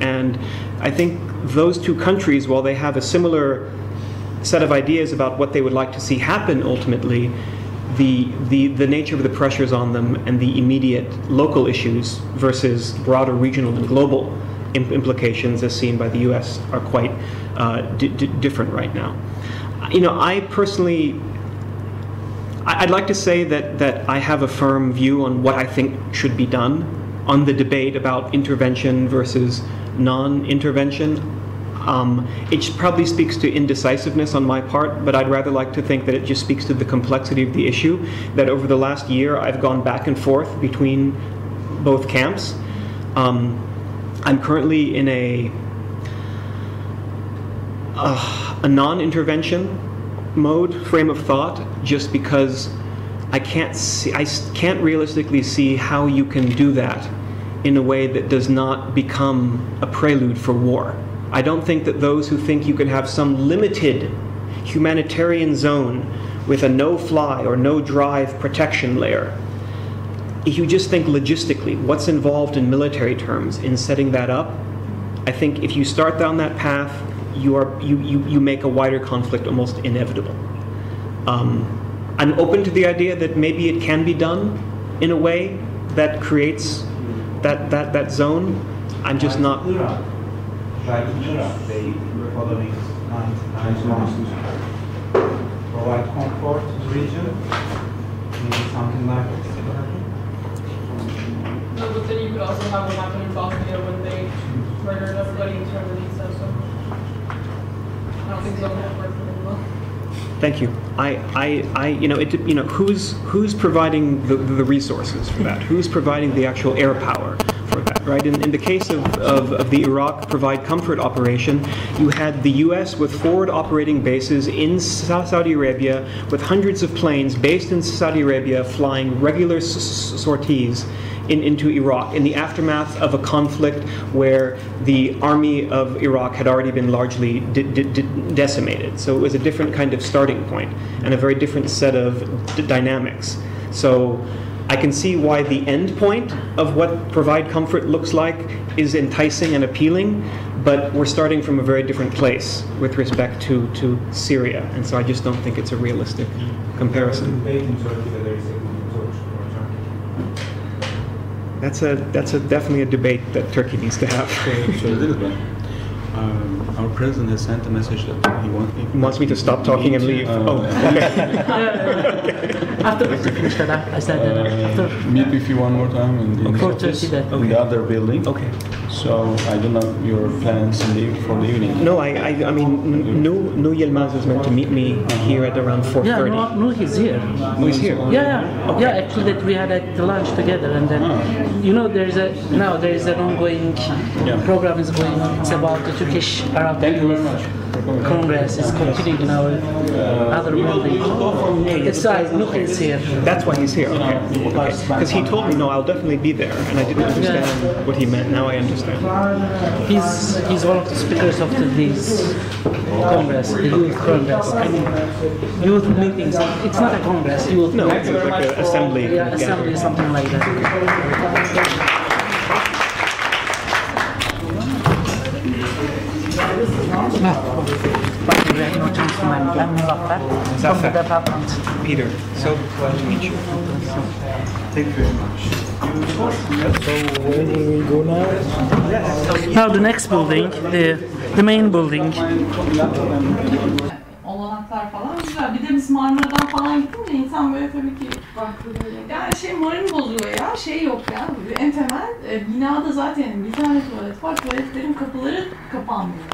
I think those two countries, while they have a similar set of ideas about what they would like to see happen ultimately, the nature of the pressures on them and the immediate local issues versus broader regional and global implications as seen by the US are quite different right now. I personally, I'd like to say that I have a firm view on what I think should be done on the debate about intervention versus non-intervention. It probably speaks to indecisiveness on my part, but I'd rather like to think that it just speaks to the complexity of the issue, that over the last year I've gone back and forth between both camps. I'm currently in a non-intervention mode, frame of thought, just because I can't realistically see how you can do that in a way that does not become a prelude for war. I don't think that those who think you can have some limited humanitarian zone with a no-fly or no-drive protection layer, if you just think logistically, what's involved in military terms in setting that up, I think if you start down that path, you make a wider conflict almost inevitable. I'm open to the idea that maybe it can be done in a way that creates that zone. I'm just not. Like in Iraq, they following 9 months provide comfort to the region, maybe something like that. No, but then you could also have what happened in Bosnia when they murdered everybody in Srebrenica, so I don't think zone would work very well. Thank you. Who's providing the resources for that? Who's providing the actual air power for that, right? In the case of the Iraq Provide Comfort operation, you had the U.S. with forward operating bases in Saudi Arabia, with hundreds of planes based in Saudi Arabia flying regular sorties into Iraq in the aftermath of a conflict where the army of Iraq had already been largely decimated. So it was a different kind of starting point and a very different set of dynamics. So I can see why the end point of what Provide Comfort looks like is enticing and appealing, but we're starting from a very different place with respect to Syria, and so I just don't think it's a realistic comparison. That's definitely a debate that Turkey needs to have. Our president has sent a message that he wants me to stop talking and leave. Oh, okay. After we finish that, I said that after. Meet with you one more time in the other building. Okay. So I don't know your plans for the evening. No, I mean, Nu Yilmaz is meant to meet me here at around 4:30. Yeah, Nu he's here. Nu is here. Yeah. Okay. Yeah. Actually, that we had at the lunch together, and then there is an ongoing program is going on. It's about the Turkish Arab Congress is continuing in our other building. It's right, Nu is here. That's why he's here. Okay. Because he told me, no, I'll definitely be there, and I didn't understand what he meant. Now I understand. He's one of the speakers of this Congress, the Youth Congress. I mean, youth meetings. It's not a Congress. Youth. No, it's like an assembly. Yeah, assembly, something like that. But we have no chance to mind. I'm Zafar from the department. Peter, so glad to meet you. Thank you very much. So where do we go now? Now the next building, the main building. Olanaklar falan güzel. Bir de biz Marmara'dan falan gittince insan böyle tabii ki yani moralini bozuyor ya. Yok ya. En temel binada zaten bir tane tuvalet var. Tuvaletlerin kapıları kapanmıyor.